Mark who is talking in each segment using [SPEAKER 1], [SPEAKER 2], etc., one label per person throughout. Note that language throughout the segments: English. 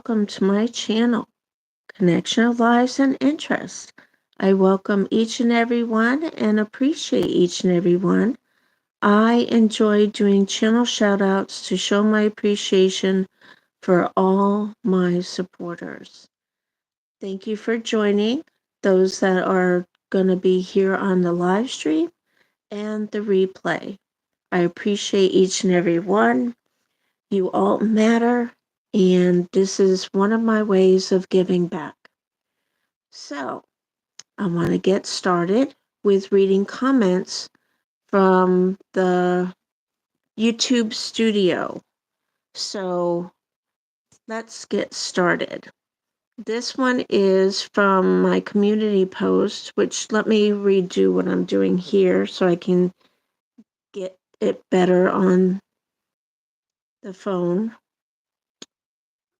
[SPEAKER 1] welcome to my channel, Connection of Lives and Interests. I welcome each and every one and appreciate each and every one. I enjoy doing channel shoutouts to show my appreciation for all my supporters. Thank you for joining those that are going to be here on the live stream and the replay. I appreciate each and every one. You all matter, and this is one of my ways of giving back. So, I want to get started with reading comments from the YouTube studio. So, let's get started. This one is from my community post, which let me redo what I'm doing here so I can get it better on the phone.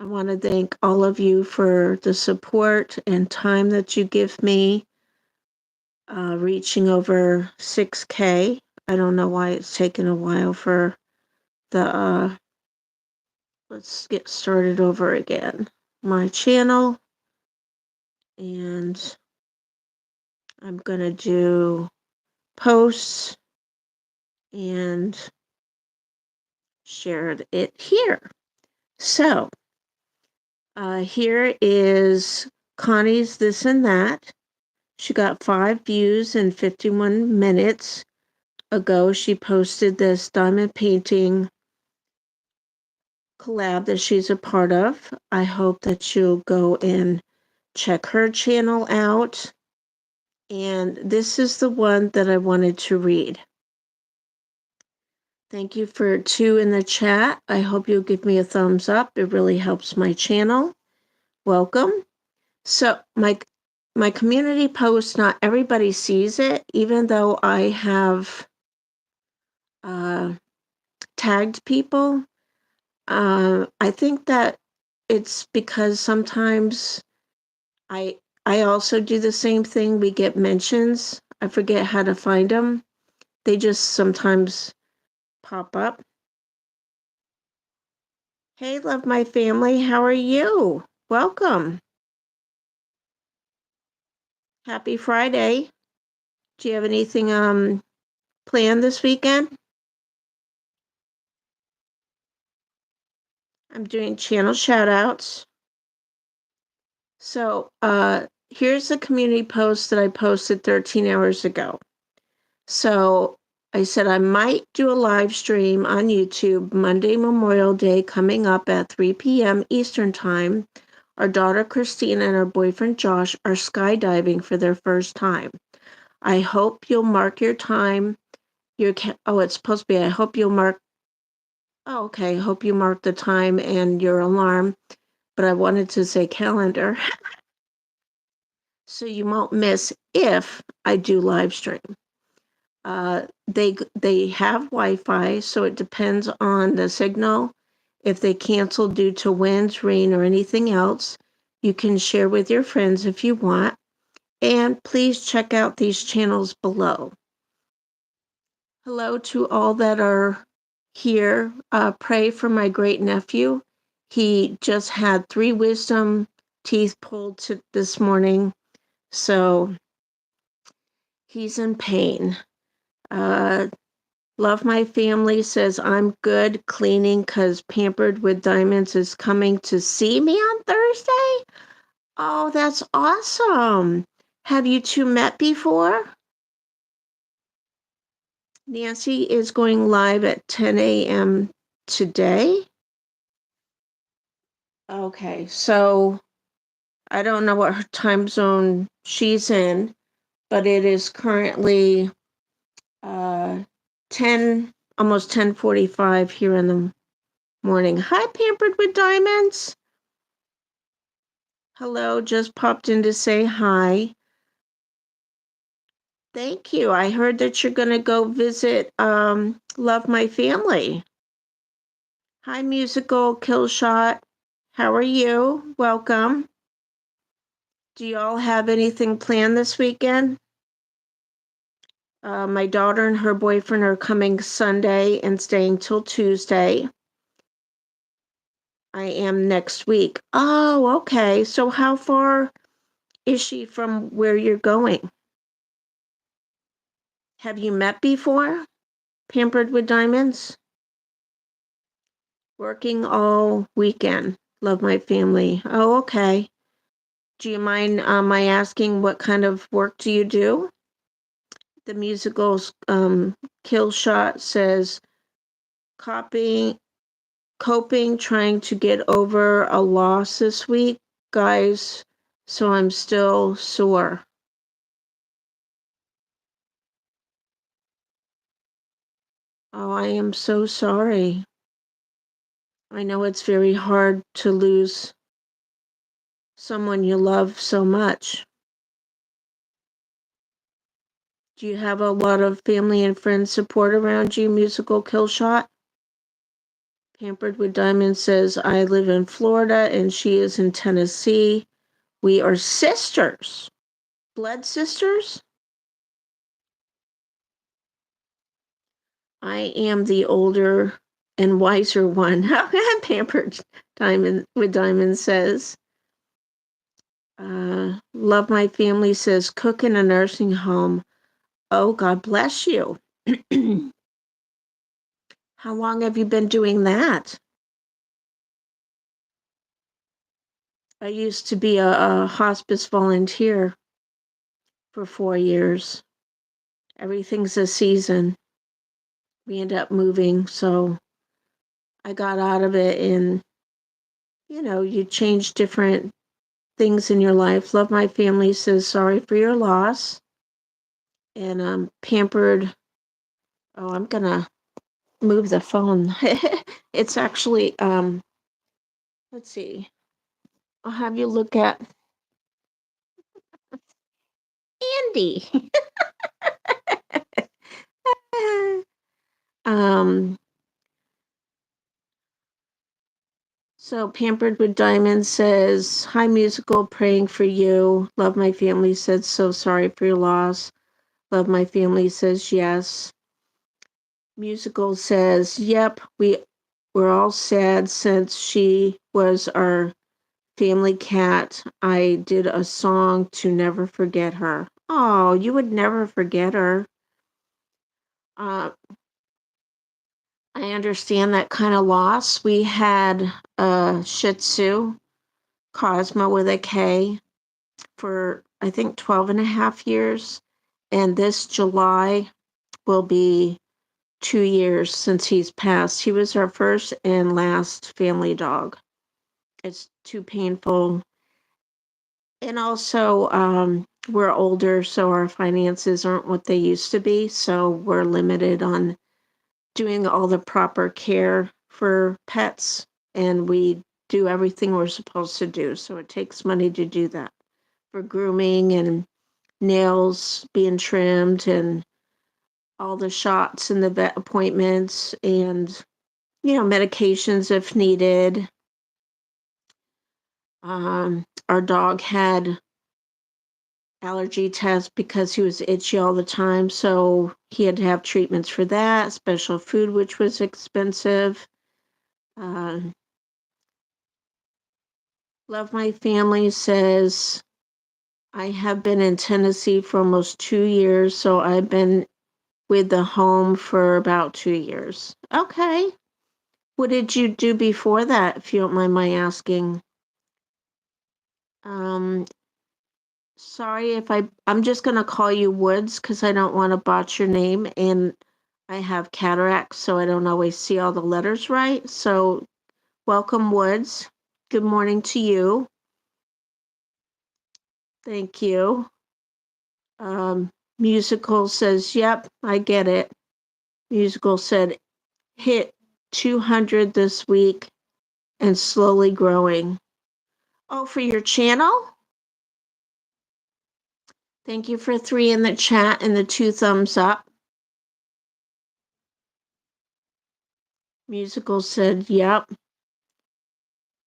[SPEAKER 1] I want to thank all of you for the support and time that you give me, reaching over 6K. I don't know why it's taken a while for the, let's get started over again. My channel, and I'm going to do posts and share it here. So, here is Connie's This and That. She got 5 views in 51 minutes ago. She posted this diamond painting collab that she's a part of. I hope that you'll go and check her channel out. And this is the one that I wanted to read. Thank you for 2 in the chat. I hope you'll give me a thumbs up. It really helps my channel. Welcome. So my community post, not everybody sees it, even though I have tagged people. I think that it's because sometimes I also do the same thing. We get mentions. I forget how to find them. They just sometimes pop up. Hey, love my family. How are you? Welcome. Happy Friday. Do you have anything planned this weekend? I'm doing channel shoutouts. So here's a community post that I posted 13 hours ago. So I said I might do a live stream on YouTube Monday, Memorial Day, coming up at 3 p.m. Eastern Time. Our daughter Christina and her boyfriend Josh are skydiving for their first time. I hope you'll mark your time. It's supposed to be, I hope you'll mark. Oh, okay. Hope you mark the time and your alarm. But I wanted to say calendar. So you won't miss if I do live stream. They have Wi-Fi, so it depends on the signal. If they cancel due to winds, rain, or anything else, you can share with your friends if you want. And please check out these channels below. Hello to all that are here. Pray for my great nephew. He just had 3 wisdom teeth pulled this morning, so he's in pain. Love my family says I'm good cleaning because Pampered with Diamonds is coming to see me on Thursday. Oh, that's awesome. Have you 2 met before? Nancy is going live at 10 a.m. today. Okay, so I don't know what her time zone she's in, but it is currently 10, almost 10:45 here in the morning. Hi, Pampered with Diamonds. Hello, just popped in to say hi. Thank you. I heard that you're going to go visit Love My Family. Hi, Musical Killshot. How are you? Welcome. Do you all have anything planned this weekend? My daughter and her boyfriend are coming Sunday and staying till Tuesday. I am next week. Oh, okay. So how far is she from where you're going? Have you met before? Pampered with Diamonds? Working all weekend. Love my family. Oh, okay. Do you mind my asking what kind of work do you do? The musical's kill shot says copying coping, trying to get over a loss this week, guys, so I'm still sore. Oh, I am so sorry. I know it's very hard to lose someone you love so much. Do you have a lot of family and friends support around you, musical kill shot? Pampered with Diamond says, I live in Florida and she is in Tennessee. We are sisters. Blood sisters? I am the older and wiser one. Pampered Diamond says. Love my family says cook in a nursing home. Oh, God bless you. How long have you been doing that? I used to be a hospice volunteer for 4 years. Everything's a season. We end up moving, so I got out of it, and you change different things in your life. Love my family says sorry for your loss. And pampered. Oh, I'm gonna move the phone. It's actually let's see. I'll have you look at Andy. um so Pampered with Diamonds says, hi musical, praying for you. Love my family said so sorry for your loss. Love my family says yes. Musical says, yep, we're all sad since she was our family cat. I did a song to never forget her. Oh, you would never forget her. Uh, I understand that kind of loss. We had a Shih Tzu, Cosmo with a K, for I think 12 and a half years. And this July will be 2 years since he's passed. He was our first and last family dog. It's too painful. And also, we're older, so our finances aren't what they used to be. So we're limited on doing all the proper care for pets. And we do everything we're supposed to do. So it takes money to do that, for grooming and nails being trimmed and all the shots and the vet appointments and, medications if needed. Our dog had allergy test because he was itchy all the time. So he had to have treatments for that, special food, which was expensive. Uh, Love my family says, I have been in Tennessee for almost 2 years. So I've been with the home for about 2 years. Okay. What did you do before that, if you don't mind my asking? Um, Sorry if I'm just gonna call you Woods because I don't want to botch your name, and I have cataracts, so I don't always see all the letters right. So welcome, Woods. Good morning to you. Thank you. Musical says, yep, I get it. Musical said, hit 200 this week and slowly growing. Oh, for your channel? Thank you for 3 in the chat and the 2 thumbs up. Musical said, yep.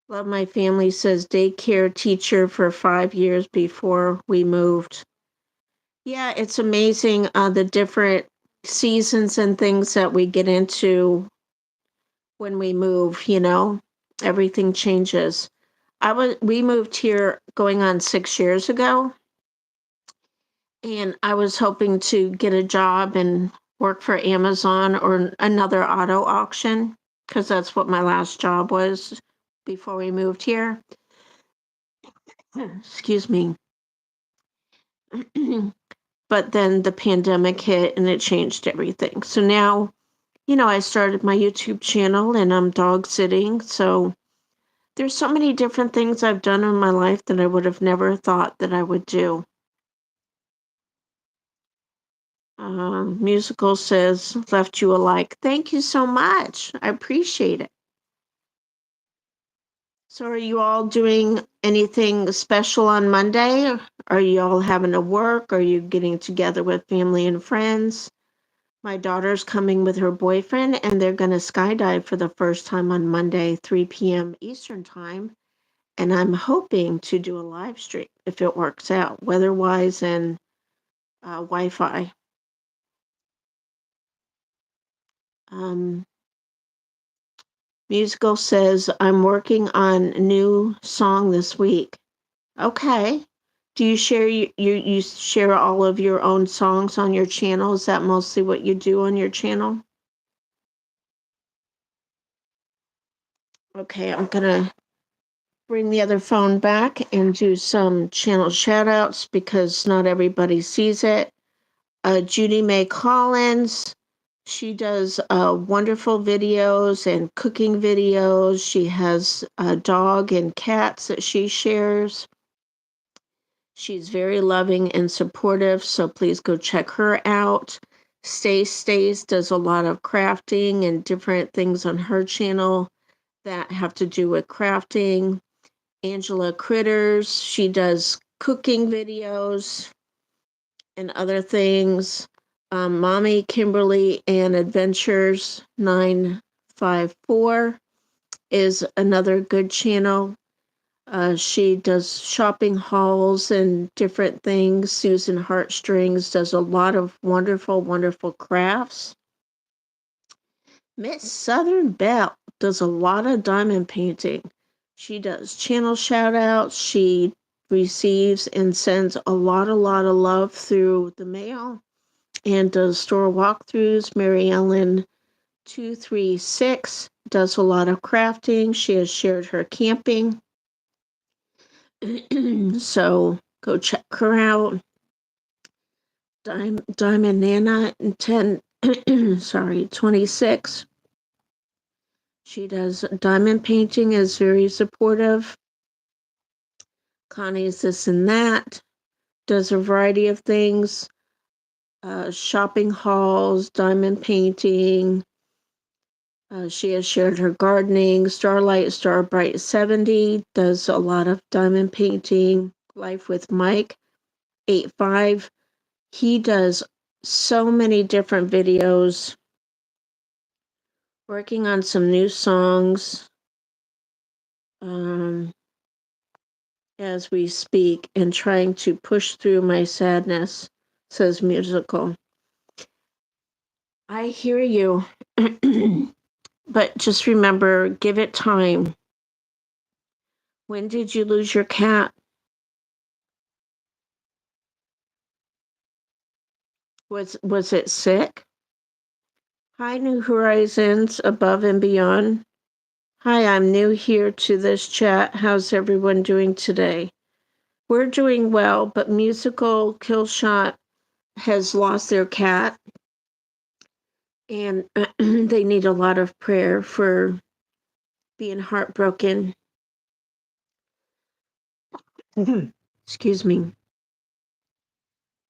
[SPEAKER 1] Love my family says daycare teacher for 5 years before we moved. Yeah, it's amazing the different seasons and things that we get into when we move, everything changes. We moved here going on 6 years ago, and I was hoping to get a job and work for Amazon or another auto auction because that's what my last job was before we moved here. Excuse me. But then the pandemic hit and it changed everything. So now, I started my YouTube channel and I'm dog sitting. So there's so many different things I've done in my life that I would have never thought that I would do. Musical says, left you a like. Thank you so much. I appreciate it. So are you all doing anything special on Monday? Are you all having to work? Are you getting together with family and friends? My daughter's coming with her boyfriend, and they're going to skydive for the first time on Monday, 3 p.m. Eastern Time. And I'm hoping to do a live stream if it works out, weather-wise and Wi-Fi. Musical says, I'm working on a new song this week. Okay. Do you share you share all of your own songs on your channel? Is that mostly what you do on your channel? Okay, I'm gonna bring the other phone back and do some channel shout outs because not everybody sees it. Judy Mae Collins, she does wonderful videos and cooking videos. She has a dog and cats that she shares. She's very loving and supportive, so please go check her out. Stace does a lot of crafting and different things on her channel that have to do with crafting. Angela Critters, she does cooking videos and other things. Mommy Kimberly and Adventures 954 is another good channel. She does shopping hauls and different things. Susan Heartstrings does a lot of wonderful, wonderful crafts. Miss Southern Belle does a lot of diamond painting. She does channel shout outs. She receives and sends a lot of love through the mail and does store walkthroughs. Mary Ellen 236 does a lot of crafting. She has shared her camping. So go check her out. Diamond Nana 26. She does diamond painting, is very supportive. Connie's this and that, does a variety of things, shopping hauls, diamond painting. She has shared her gardening. Starbright 70 does a lot of diamond painting. Life with Mike 85. He does so many different videos, working on some new songs as we speak and trying to push through my sadness, says Musical. I hear you, but just remember, give it time. When did you lose your cat? Was it sick? Hi, New Horizons, above and beyond. Hi, I'm new here to this chat. How's everyone doing today? We're doing well, but Musical Killshot has lost their cat, and they need a lot of prayer for being heartbroken. Excuse me.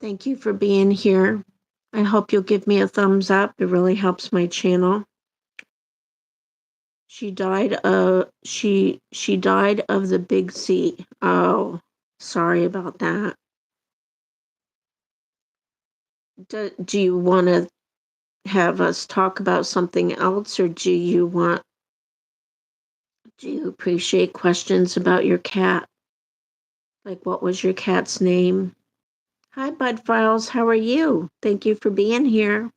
[SPEAKER 1] Thank you for being here. I hope you'll give me a thumbs up. It really helps my channel. She died of the big C. Oh, sorry about that. Do you want to have us talk about something else, or do you appreciate questions about your cat? Like, what was your cat's name? Hi, Bud Files. How are you? Thank you for being here.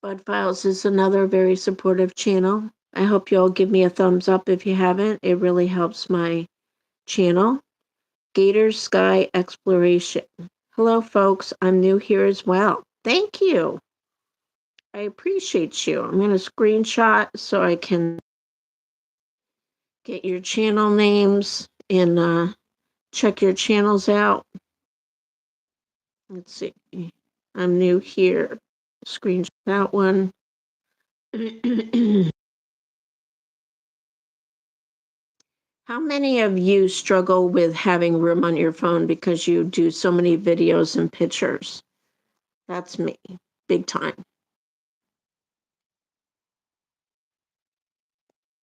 [SPEAKER 1] Bud Files is another very supportive channel. I hope you all give me a thumbs up if you haven't. It really helps my channel. Gator Sky Exploration. Hello, folks. I'm new here as well. Thank you. I appreciate you. I'm going to screenshot so I can get your channel names and check your channels out. Let's see. I'm new here. Screenshot that one. How many of you struggle with having room on your phone because you do so many videos and pictures? That's me, big time.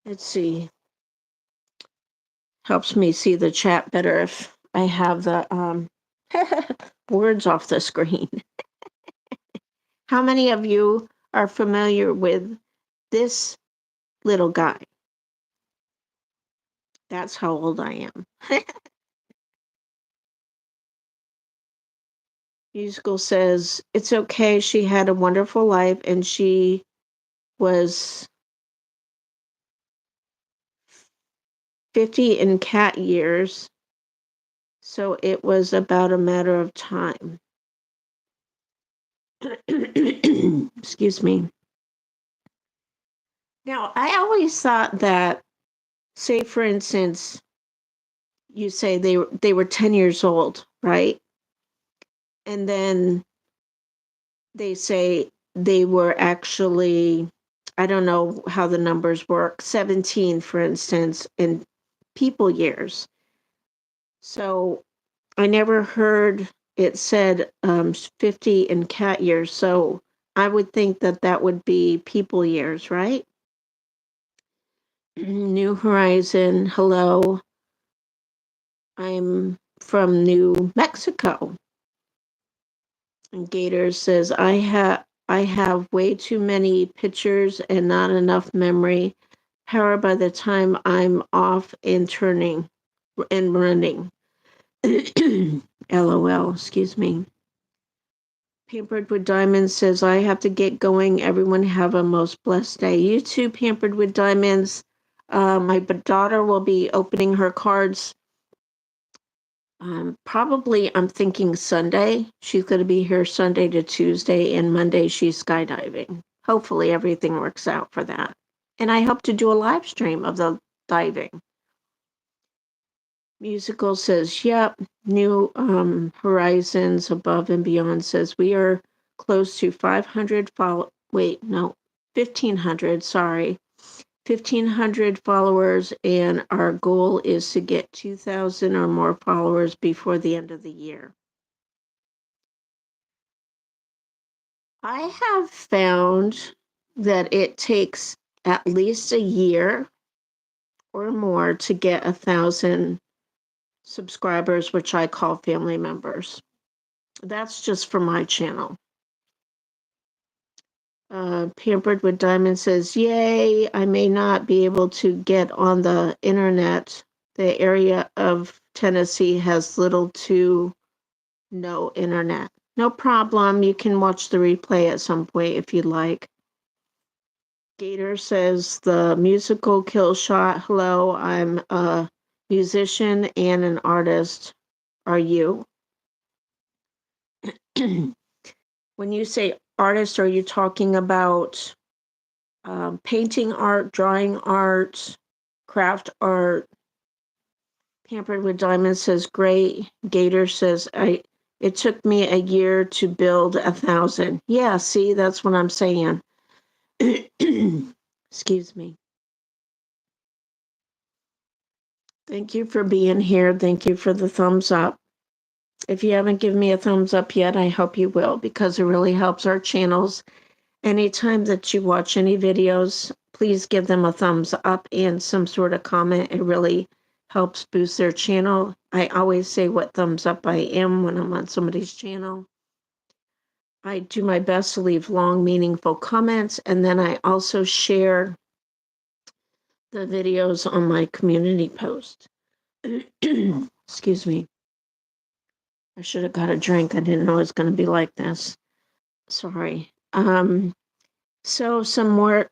[SPEAKER 1] Let's see. Helps me see the chat better if I have the words off the screen. How many of you are familiar with this little guy? That's how old I am. Musical says, it's okay. She had a wonderful life and she was 50 in cat years. So it was about a matter of time. Excuse me. Now, I always thought that, say, for instance, you say they were 10 years old, right? And then they say they were actually, I don't know how the numbers work, 17, for instance, in people years. So I never heard it said 50 in cat years. So I would think that that would be people years, right? New Horizon, hello. I'm from New Mexico. And Gator says, I have way too many pictures and not enough memory power by the time I'm off and turning and running. LOL, excuse me. Pampered with Diamonds says, I have to get going. Everyone have a most blessed day. You too, Pampered with Diamonds. My daughter will be opening her cards. Probably, I'm thinking Sunday. She's going to be here Sunday to Tuesday, and Monday she's skydiving. Hopefully, everything works out for that. And I hope to do a live stream of the diving. Musical says, yep. New Horizons Above and Beyond says, we are close to 500 wait, no, 1,500, sorry. 1,500 followers, and our goal is to get 2,000 or more followers before the end of the year. I have found that it takes at least a year or more to get 1,000 subscribers, which I call family members. That's just for my channel. Pampered with Diamond says, yay, I may not be able to get on the internet. The area of Tennessee has little to no internet. No problem. You can watch the replay at some point if you'd like. Gator says, the musical kill shot. Hello, I'm a musician and an artist. Are you? When you say artist, are you talking about painting art, drawing art, craft art? Pampered with Diamonds says, great. Gator says, it took me a year to build 1,000. Yeah, see, that's what I'm saying. Excuse me. Thank you for being here. Thank you for the thumbs up. If you haven't given me a thumbs up yet, I hope you will, because it really helps our channels. Anytime that you watch any videos, please give them a thumbs up and some sort of comment. It really helps boost their channel. I always say what thumbs up I am when I'm on somebody's channel. I do my best to leave long, meaningful comments, and then I also share the videos on my community post. Excuse me. I should have got a drink. I didn't know it was going to be like this. Sorry. So some more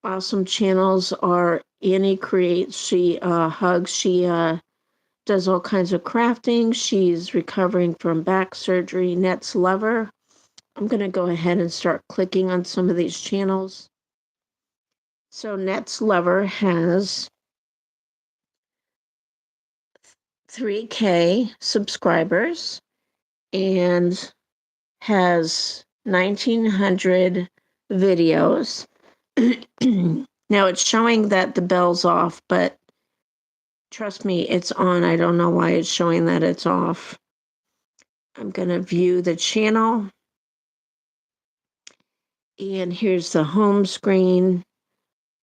[SPEAKER 1] awesome channels are Annie Creates. She hugs. She does all kinds of crafting. She's recovering from back surgery. Net's Lover. I'm going to go ahead and start clicking on some of these channels. So Net's Lover has 3K subscribers and has 1,900 videos. Now it's showing that the bell's off, but trust me, it's on. I don't know why it's showing that it's off. I'm going to view the channel. And here's the home screen.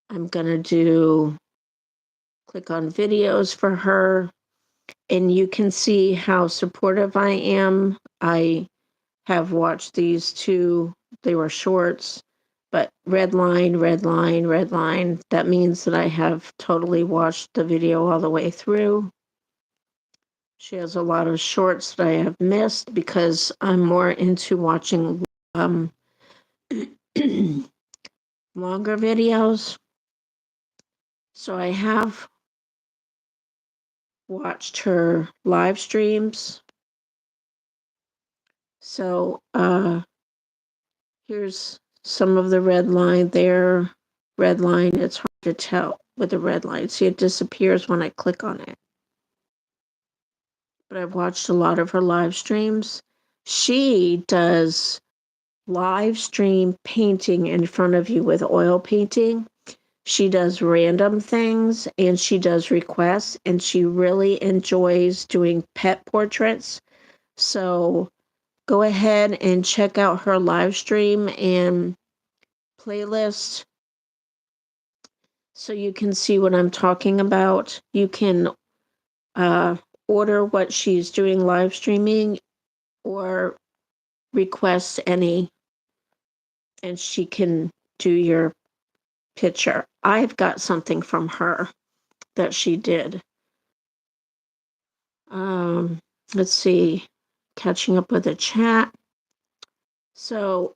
[SPEAKER 1] I'm going to click on videos for her. And you can see how supportive I am. I have watched these two. They were shorts, but red line, red line, red line. That means that I have totally watched the video all the way through. She has a lot of shorts that I have missed because I'm more into watching longer videos. So I have watched her live streams. So here's some of the red line there. Red line, it's hard to tell with the red line. See, it disappears when I click on it. But I've watched a lot of her live streams. She does live stream painting in front of you with oil painting. She does random things and she does requests, and she really enjoys doing pet portraits. So go ahead and check out her live stream and playlist so you can see what I'm talking about. You can order what she's doing live streaming or request any, and she can do your picture. I've got something from her that she did. Let's see, catching up with the chat. So,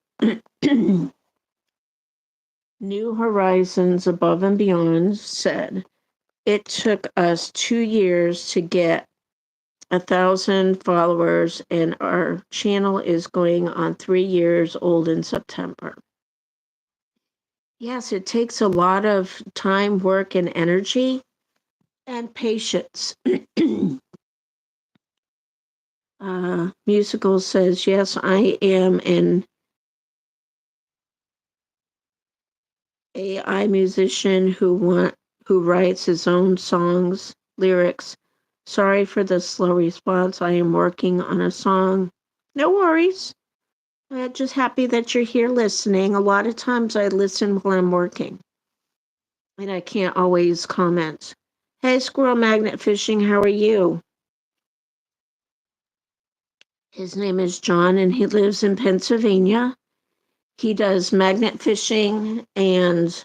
[SPEAKER 1] New Horizons Above and Beyond said, it took us 2 years to get 1,000 followers, and our channel is going on 3 years old in September. Yes, it takes a lot of time, work, and energy, and patience. Musical says, yes, I am an AI musician who writes his own songs, lyrics. Sorry for the slow response. I am working on a song. No worries. I'm just happy that you're here listening. A lot of times I listen while I'm working, and I can't always comment. Hey, Squirrel Magnet Fishing, how are you? His name is John, and he lives in Pennsylvania. He does magnet fishing and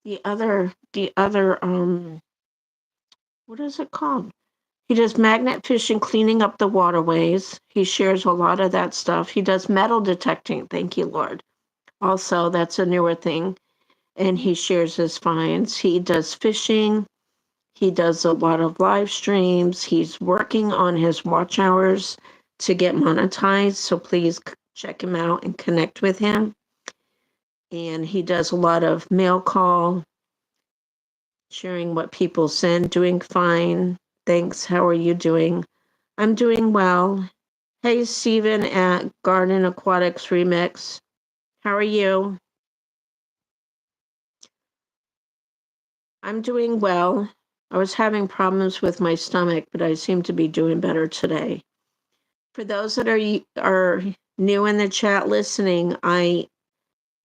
[SPEAKER 1] the other what is it called? He does magnet fishing, cleaning up the waterways. He shares a lot of that stuff. He does metal detecting. Thank you, Lord. Also, that's a newer thing. And he shares his finds. He does fishing. He does a lot of live streams. He's working on his watch hours to get monetized. So please check him out and connect with him. And he does a lot of mail call, sharing what people send, doing fine. Thanks. How are you doing? I'm doing well. Hey, Steven at Garden Aquatics Remix. How are you? I'm doing well. I was having problems with my stomach, but I seem to be doing better today. For those that are new in the chat listening, I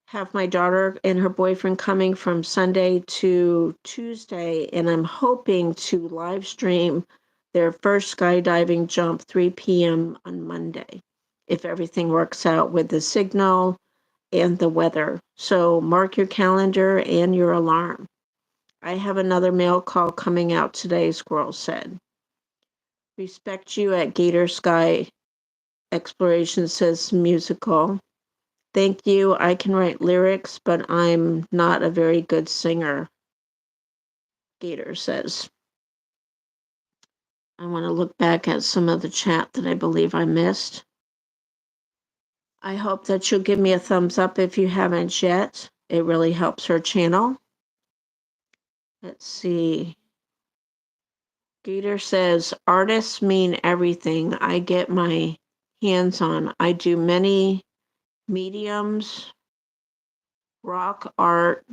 [SPEAKER 1] have my daughter and her boyfriend coming from Sunday to Tuesday, and I'm hoping to live stream their first skydiving jump 3 p.m. on Monday, if everything works out with the signal and the weather. So mark your calendar and your alarm. I have another mail call coming out today, Squirrel said. Respect you at Gator Sky Exploration says musical. Thank you. I can write lyrics, but I'm not a very good singer, Gator says. I want to look back at some of the chat that I believe I missed. I hope that you'll give me a thumbs up if you haven't yet. It really helps her channel. Let's see. Gator says, artists mean everything I get my hands on. I do many mediums, rock art,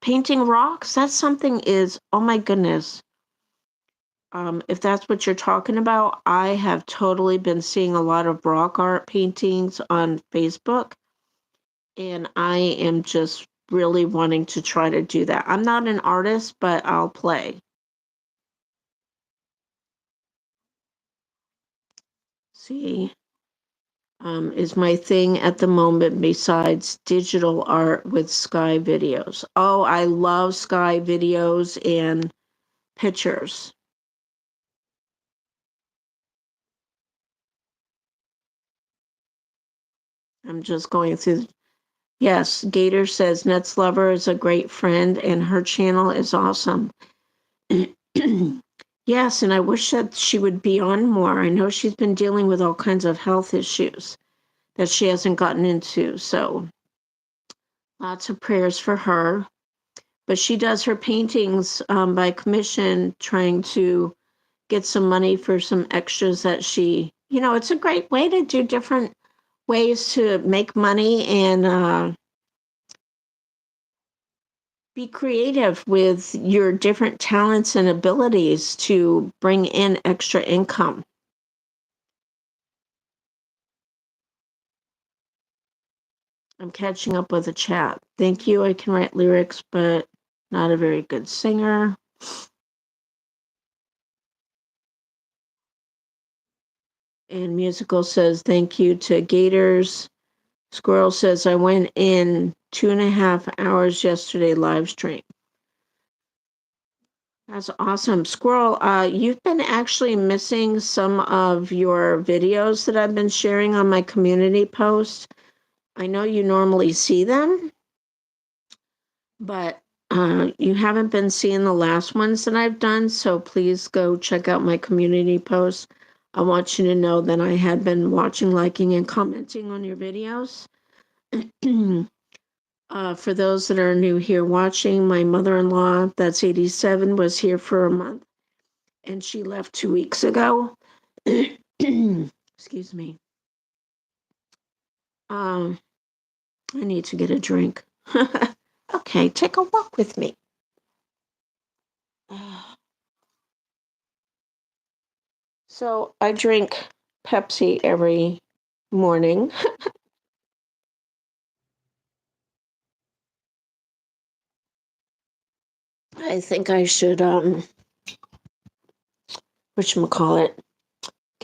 [SPEAKER 1] painting rocks. That's something oh my goodness. If that's what you're talking about, I have totally been seeing a lot of rock art paintings on Facebook, and I am just really wanting to try to do that. I'm not an artist, but I'll play. See, is my thing at the moment besides digital art with Sky videos. Oh, I love Sky videos and pictures. I'm just going through. Yes, Gator says Nets Lover is a great friend and her channel is awesome. Yes, and I wish that she would be on more. I know she's been dealing with all kinds of health issues that she hasn't gotten into. So lots of prayers for her. But she does her paintings by commission, trying to get some money for some extras that it's a great way to do different ways to make money and be creative with your different talents and abilities to bring in extra income. I'm catching up with the chat. Thank you. I can write lyrics, but not a very good singer. And Musical says, thank you to Gators. Squirrel says, I went in 2.5 hours yesterday live stream. That's awesome. Squirrel, you've been actually missing some of your videos that I've been sharing on my community post. I know you normally see them, but you haven't been seeing the last ones that I've done, so please go check out my community post. I want you to know that I had been watching, liking, and commenting on your videos. For those that are new here watching, my mother-in-law, that's 87, was here for a month, and she left 2 weeks ago. Excuse me. I need to get a drink. Okay, take a walk with me. So I drink Pepsi every morning. I think I should whatchamacallit,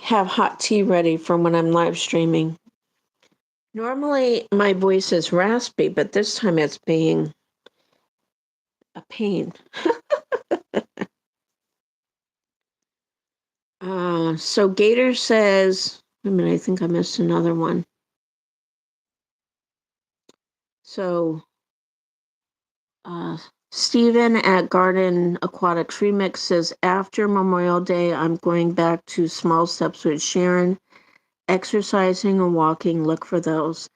[SPEAKER 1] have hot tea ready for when I'm live streaming. Normally my voice is raspy, but this time it's being a pain. So Gator says, wait a minute, I think I missed another one. So Stephen at Garden Aquatics Remix says, after Memorial Day, I'm going back to Small Steps with Sharon, exercising and walking. Look for those.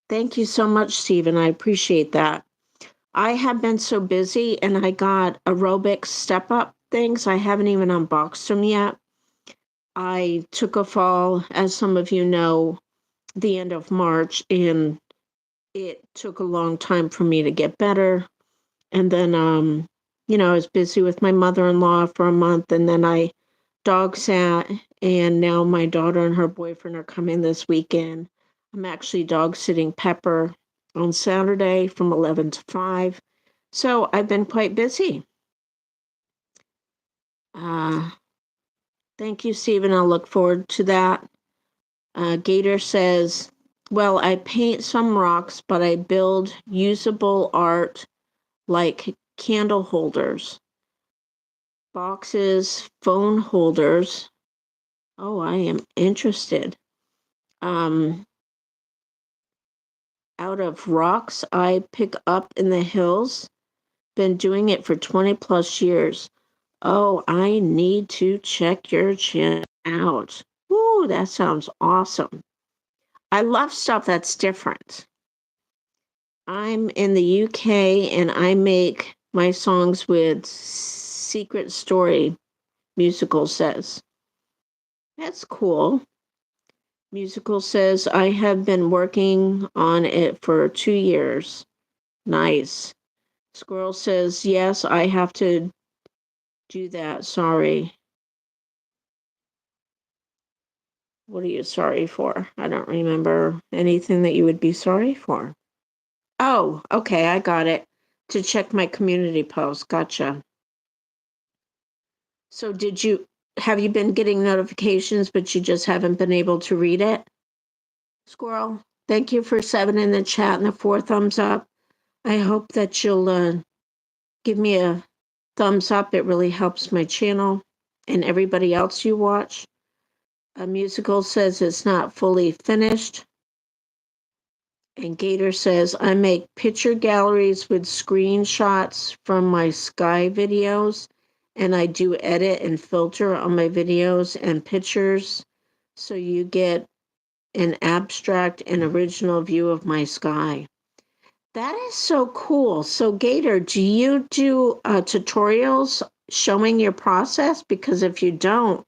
[SPEAKER 1] Thank you so much, Stephen. I appreciate that. I have been so busy and I got aerobic step up things. I haven't even unboxed them yet. I took a fall, as some of you know, the end of March, and it took a long time for me to get better. And then, I was busy with my mother-in-law for a month, and then I dog sat, and now my daughter and her boyfriend are coming this weekend. I'm actually dog sitting Pepper on Saturday from 11 to 5. So I've been quite busy. Thank you, Stephen. I'll look forward to that. Gator says, well, I paint some rocks, but I build usable art like candle holders, boxes, phone holders, Oh, I am interested. Um, Out of rocks I pick up in the hills. Been doing it for 20 plus years. Oh, I need to check your channel out. Ooh, that sounds awesome. I love stuff that's different. I'm in the UK and I make my songs with Secret Story Musical Says. That's cool. Musical Says I have been working on it for 2 years. Nice. Squirrel says, yes, I have to do that. Sorry. What are you sorry for? I don't remember anything that you would be sorry for. Oh, okay, I got it. To check my community post. Gotcha. So have you been getting notifications, but you just haven't been able to read it? Squirrel, thank you for 7 in the chat and the 4 thumbs up. I hope that you'll give me a thumbs up. It really helps my channel and everybody else you watch. A musical says it's not fully finished. And Gator says, I make picture galleries with screenshots from my Sky videos, and I do edit and filter on my videos and pictures, so you get an abstract and original view of my sky. That is so cool. So, Gator, do you do tutorials showing your process? Because if you don't,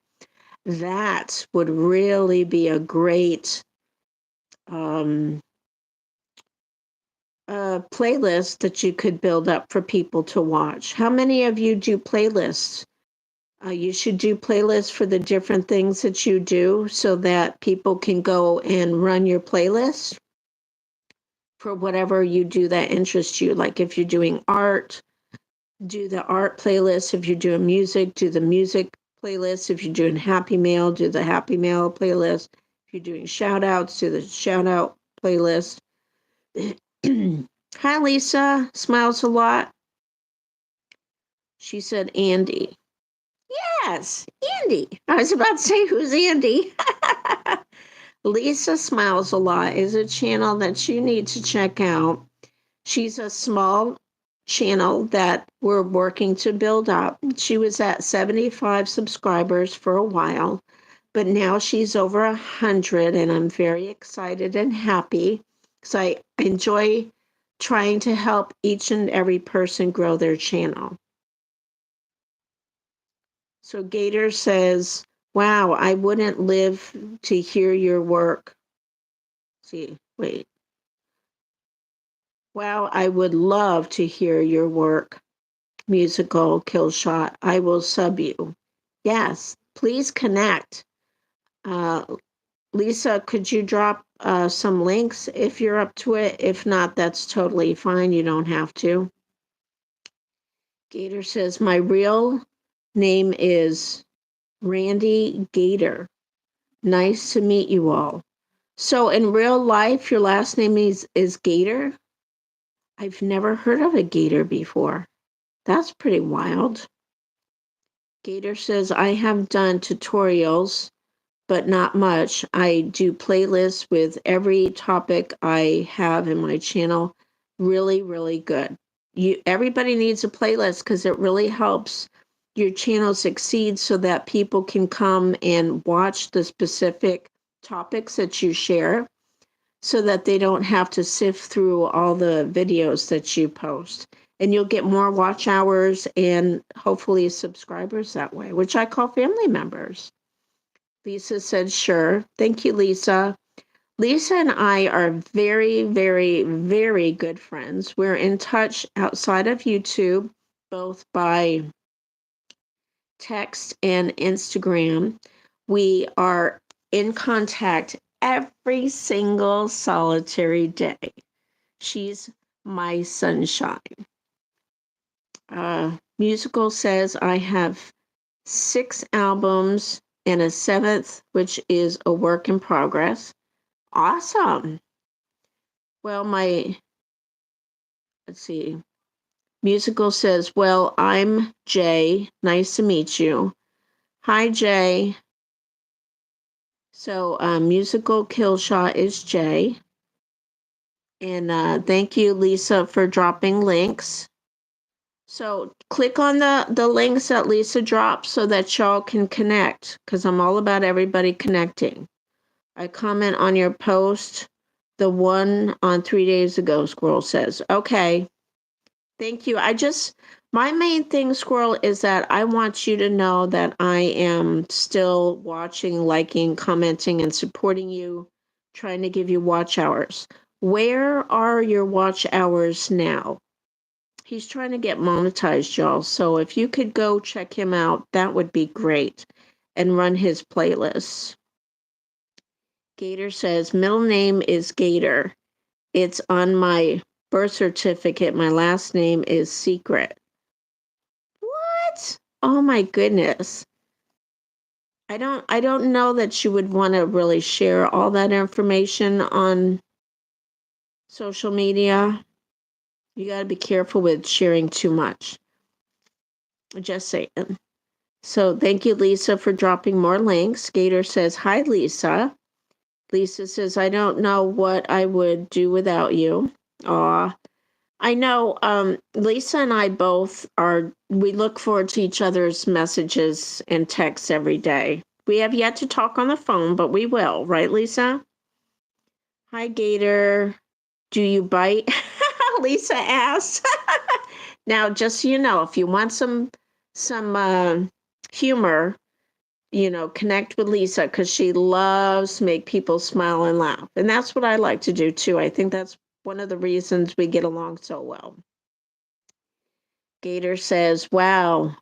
[SPEAKER 1] that would really be a great um, playlist that you could build up for people to watch. How many of you do playlists? You should do playlists for the different things that you do so that people can go and run your playlist for whatever you do that interests you. Like if you're doing art, do the art playlist. If you're doing music, do the music playlist. If you're doing happy mail, do the happy mail playlist. If you're doing shout outs, do the shout out playlist. Hi, Lisa. Smiles a lot. She said Andy. Yes, Andy. I was about to say, who's Andy? Lisa Smiles a Lot is a channel that you need to check out. She's a small channel that we're working to build up. She was at 75 subscribers for a while, but now she's over 100, and I'm very excited and happy because I enjoy trying to help each and every person grow their channel. So Gator says, wow, I wouldn't live to hear your work. See, wait. Wow, I would love to hear your work. Musical kill shot. I will sub you. Yes, please connect. Uh, Lisa, could you drop some links if you're up to it? If not, that's totally fine. You don't have to. Gator says, my real name is Randy Gator. Nice to meet you all. So in real life, your last name is Gator? I've never heard of a Gator before. That's pretty wild. Gator says, I have done tutorials, but not much. I do playlists with every topic I have in my channel. Really, really good. Everybody needs a playlist because it really helps your channel succeed so that people can come and watch the specific topics that you share so that they don't have to sift through all the videos that you post. And you'll get more watch hours and hopefully subscribers that way, which I call family members. Lisa said, sure. Thank you, Lisa. Lisa and I are very, very, very good friends. We're in touch outside of YouTube, both by text and Instagram. We are in contact every single solitary day. She's my sunshine. Musical says I have 6 albums and a 7th, which is a work in progress. Awesome. Well, let's see. Musical says, well, I'm Jay. Nice to meet you. Hi, Jay. So musical kill shot is Jay. And thank you, Lisa, for dropping links. So click on the links that Lisa dropped so that y'all can connect, because I'm all about everybody connecting. I comment on your post, the one on 3 days ago, Squirrel says. Okay. Thank you. My main thing, Squirrel, is that I want you to know that I am still watching, liking, commenting, and supporting you, trying to give you watch hours. Where are your watch hours now? He's trying to get monetized, y'all. So if you could go check him out, that would be great. And run his playlists. Gator says, middle name is Gator. It's on my birth certificate. My last name is Secret. What? Oh my goodness. I don't know that you would want to really share all that information on social media. You got to be careful with sharing too much. Just saying. So thank you, Lisa, for dropping more links. Gator says, hi, Lisa. Lisa says, I don't know what I would do without you. Aw. I know Lisa and I we look forward to each other's messages and texts every day. We have yet to talk on the phone, but we will, right, Lisa? Hi, Gator. Do you bite? Lisa asked. Now, just so you know, if you want some humor, connect with Lisa, because she loves to make people smile and laugh. And that's what I like to do too. I think that's one of the reasons we get along so well. Gator says, wow,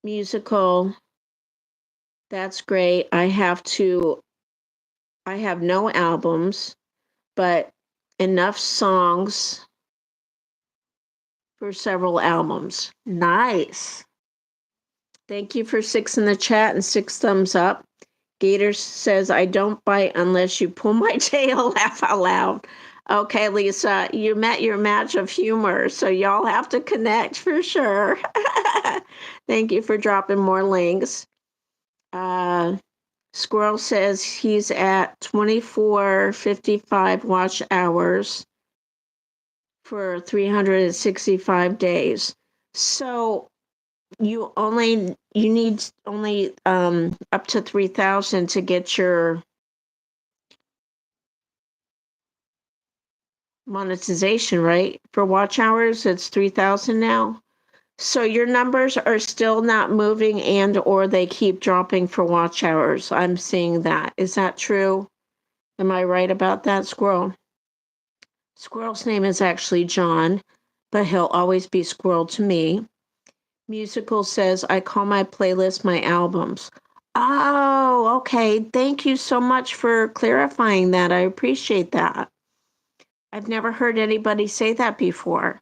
[SPEAKER 1] musical. That's great. I have no albums, but enough songs for several albums. Nice. Thank you for 6 in the chat and 6 thumbs up. Gator says, I don't bite unless you pull my tail. Laugh out loud. Okay, Lisa, you met your match of humor, so y'all have to connect for sure. Thank you for dropping more links. Squirrel says he's at 2455 watch hours for 365 days. So you need only up to 3,000 to get your monetization, right? For watch hours, it's 3,000 now. So your numbers are still not moving, and or they keep dropping for watch hours. I'm seeing that. Is that true? Am I right about that, Squirrel? Squirrel's name is actually John, but he'll always be Squirrel to me. Musical says, I call my playlist my albums. Oh, okay. Thank you so much for clarifying that. I appreciate that. I've never heard anybody say that before.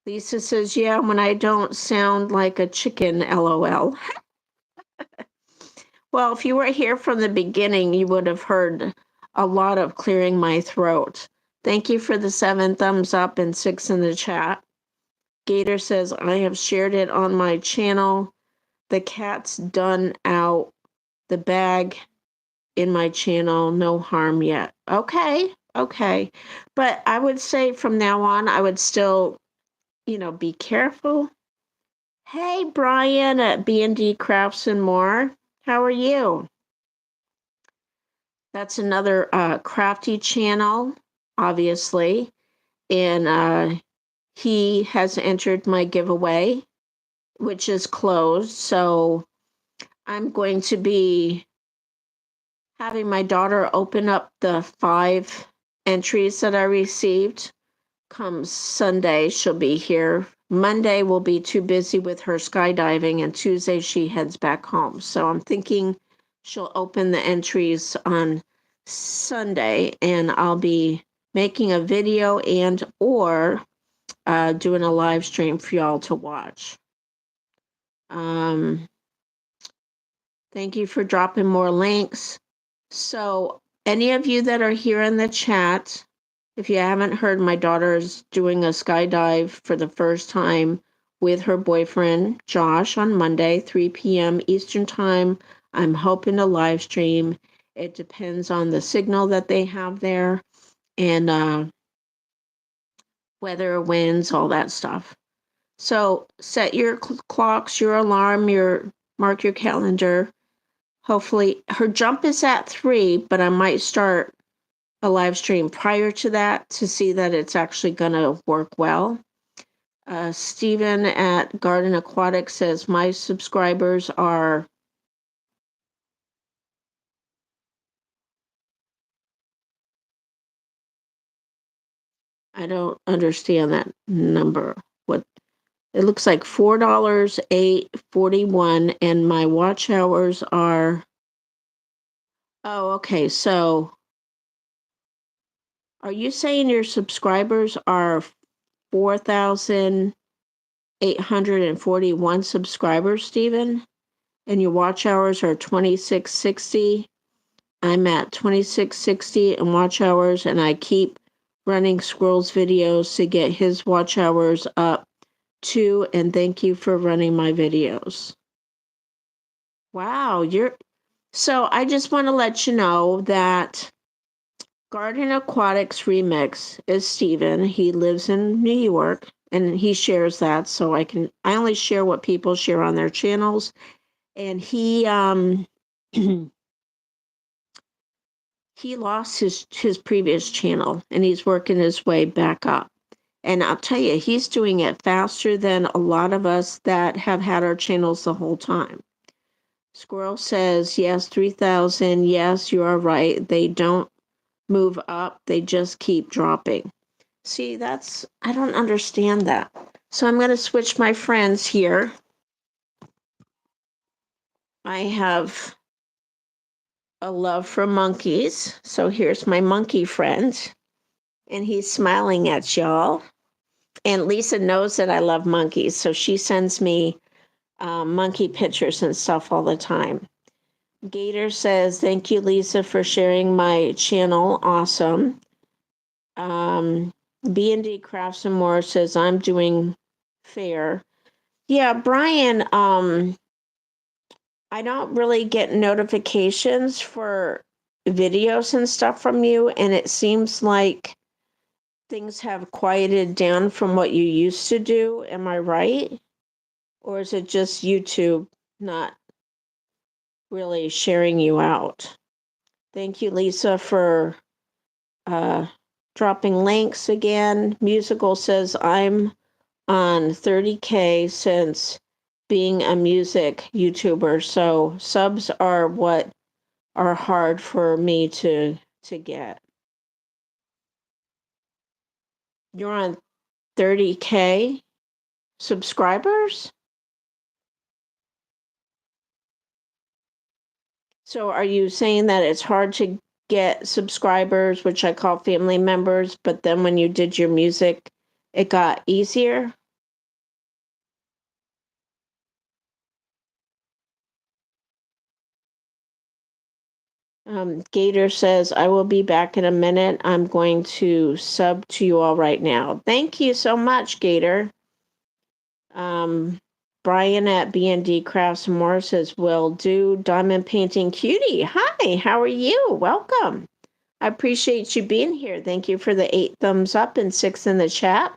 [SPEAKER 1] Lisa says, yeah, when I don't sound like a chicken, LOL. Well, if you were here from the beginning, you would have heard a lot of clearing my throat. Thank you for the 7 thumbs up and 6 in the chat. Gator says, I have shared it on my channel. The cat's done out the bag in my channel. No harm yet. Okay. But I would say from now on, I would still, be careful. Hey, Brian at B&D Crafts and More. How are you? That's another crafty channel, obviously. And he has entered my giveaway, which is closed. So I'm going to be having my daughter open up the 5 entries that I received. Come Sunday, she'll be here. Monday will be too busy with her skydiving, and Tuesday she heads back home. So I'm thinking she'll open the entries on Sunday, and I'll be making a video and or doing a live stream for y'all to watch. Thank you for dropping more links. So any of you that are here in the chat, if you haven't heard, my daughter is doing a skydive for the first time with her boyfriend, Josh, on Monday, 3 p.m. Eastern Time. I'm hoping to live stream. It depends on the signal that they have there and weather, winds, all that stuff. So set your clocks, your alarm, mark your calendar. Hopefully, her jump is at 3, but I might start a live stream prior to that to see that it's actually going to work well. Stephen at Garden Aquatic says, my subscribers are... I don't understand that number. What it looks like $4, 8.41, and my watch hours are... Oh, okay. So are you saying your subscribers are 4,841 subscribers, Stephen? And your watch hours are 2660? I'm at 2660 in watch hours, and I keep running Squirrel's videos to get his watch hours up too, and thank you for running my videos. Wow, so I just want to let you know that Garden Aquatics Remix is Steven. He lives in New York and he shares that, so I only share what people share on their channels. And he he lost his previous channel and he's working his way back up. And I'll tell you, he's doing it faster than a lot of us that have had our channels the whole time. Squirrel says, yes, 3,000. Yes, you are right. They don't move up. They just keep dropping. See, I don't understand that. So I'm going to switch my friends here. I have a love for monkeys. So here's my monkey friend. And he's smiling at y'all. And Lisa knows that I love monkeys. So she sends me monkey pictures and stuff all the time. Gator says, thank you, Lisa, for sharing my channel. Awesome. B&D Crafts and More says, I'm doing fair. Yeah, Brian, I don't really get notifications for videos and stuff from you, and it seems like things have quieted down from what you used to do. Am I right? Or is it just YouTube not really sharing you out? Thank you, Lisa, for dropping links again. Musical says, I'm on 30K since being a music YouTuber. So subs are what are hard for me to get. You're on 30K subscribers? So are you saying that it's hard to get subscribers, which I call family members, but then when you did your music, it got easier? Gator says, I will be back in a minute. I'm going to sub to you all right now. Thank you so much, Gator. Brian at B&D Crafts and More says, will do. Diamond Painting Cutie. Hi, how are you? Welcome. I appreciate you being here. Thank you for the 8 thumbs up and 6 in the chat.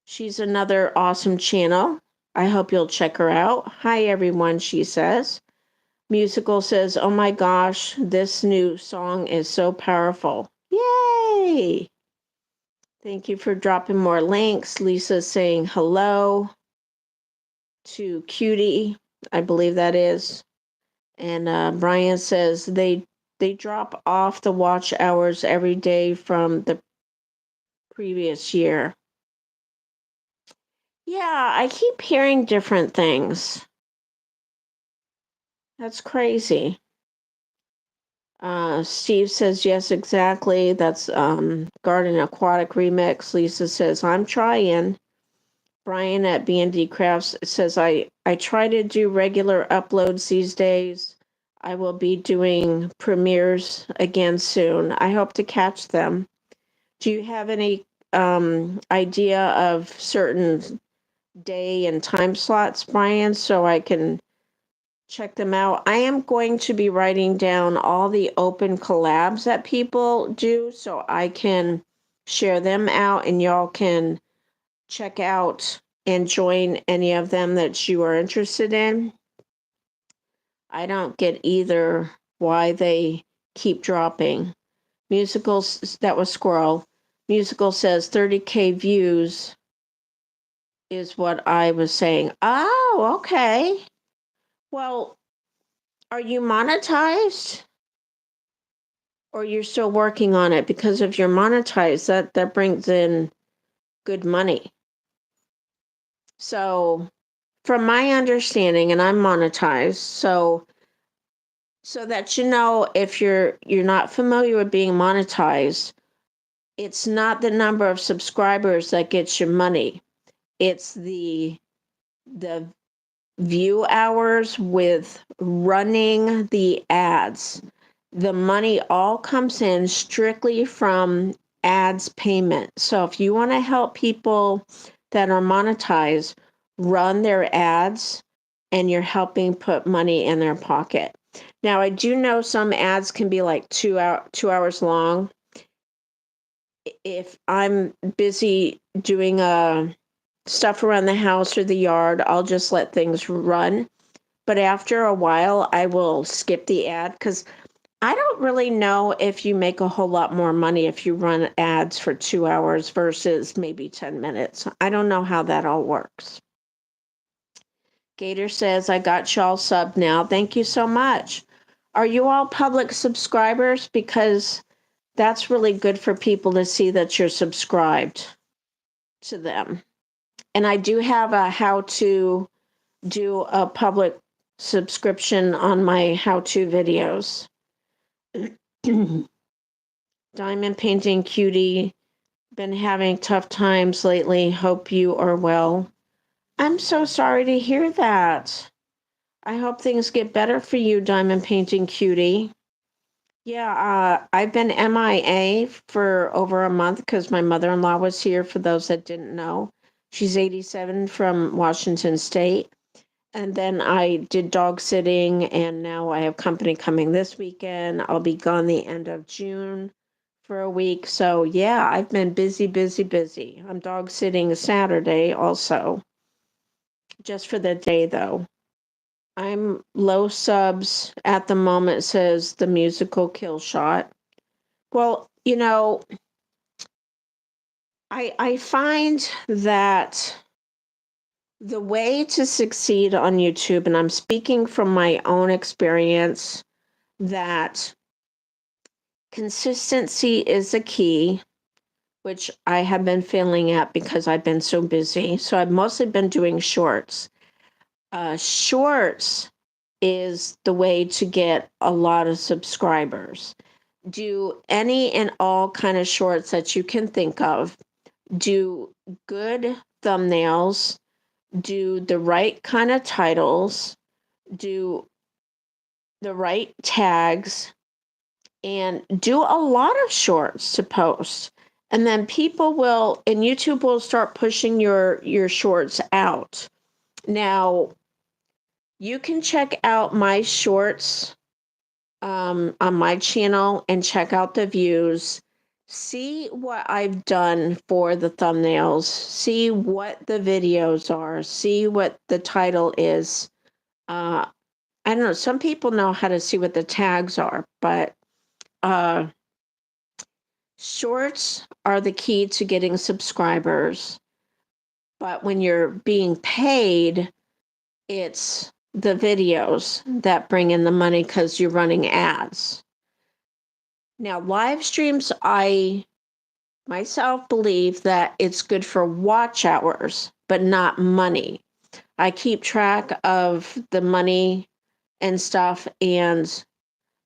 [SPEAKER 1] She's another awesome channel. I hope you'll check her out. Hi, everyone, she says. Musical says, oh my gosh, this new song is so powerful. Yay! Thank you for dropping more links. Lisa's saying hello to Cutie, I believe that is. And Brian says they drop off the watch hours every day from the previous year. Yeah, I keep hearing different things. That's crazy. Steve says, yes, exactly. That's Garden Aquatic Remix. Lisa says, I'm trying. Brian at B&D Crafts says, I try to do regular uploads these days. I will be doing premieres again soon. I hope to catch them. Do you have any idea of certain day and time slots, Brian, so I can check them out. I am going to be writing down all the open collabs that people do so I can share them out and y'all can check out and join any of them that you are interested in. I don't get either why they keep dropping. Musicals, that was Squirrel. Musical says 30K views is what I was saying. Oh, okay. Well, are you monetized? Or you're still working on it? Because if you're monetized, that brings in good money. So from my understanding, and I'm monetized, so that you know, if you're not familiar with being monetized, it's not the number of subscribers that gets you money. It's the view hours with running the ads. The money all comes in strictly from ads payment. So if you want to help people that are monetized run their ads, and you're helping put money in their pocket. Now, I do know some ads can be like 2 hours long. If I'm busy doing stuff around the house or the yard, I'll just let things run. But after a while, I will skip the ad because I don't really know if you make a whole lot more money if you run ads for 2 hours versus maybe 10 minutes. I don't know how that all works. Gator says, I got y'all sub now. Thank you so much. Are you all public subscribers? Because that's really good for people to see that you're subscribed to them. And I do have a how to do a public subscription on my how-to videos. Diamond Painting Cutie, been having tough times lately. Hope you are well. I'm so sorry to hear that. I hope things get better for you, Diamond Painting Cutie. Yeah, I've been MIA for over a month because my mother-in-law was here, for those that didn't know. She's 87 from Washington State. And then I did dog sitting, and now I have company coming this weekend. I'll be gone the end of June for a week. So, yeah, I've been busy, busy, busy. I'm dog sitting Saturday also, just for the day, though. I'm low subs at the moment, says the musical kill shot. Well, I find that the way to succeed on YouTube, and I'm speaking from my own experience, that consistency is a key, which I have been failing at because I've been so busy. So I've mostly been doing shorts. Shorts is the way to get a lot of subscribers. Do any and all kind of shorts that you can think of. Do good thumbnails. Do the right kind of titles. Do the right tags. And do a lot of shorts to post. And then people will, and YouTube will start pushing your shorts out. Now, you can check out my shorts on my channel and check out the views. See what I've done for the thumbnails. See what the videos are. See what the title is. I don't know. Some people know how to see what the tags are, but shorts are the key to getting subscribers. But when you're being paid, it's the videos that bring in the money because you're running ads. Now, live streams, I myself believe that it's good for watch hours, but not money. I keep track of the money and stuff, and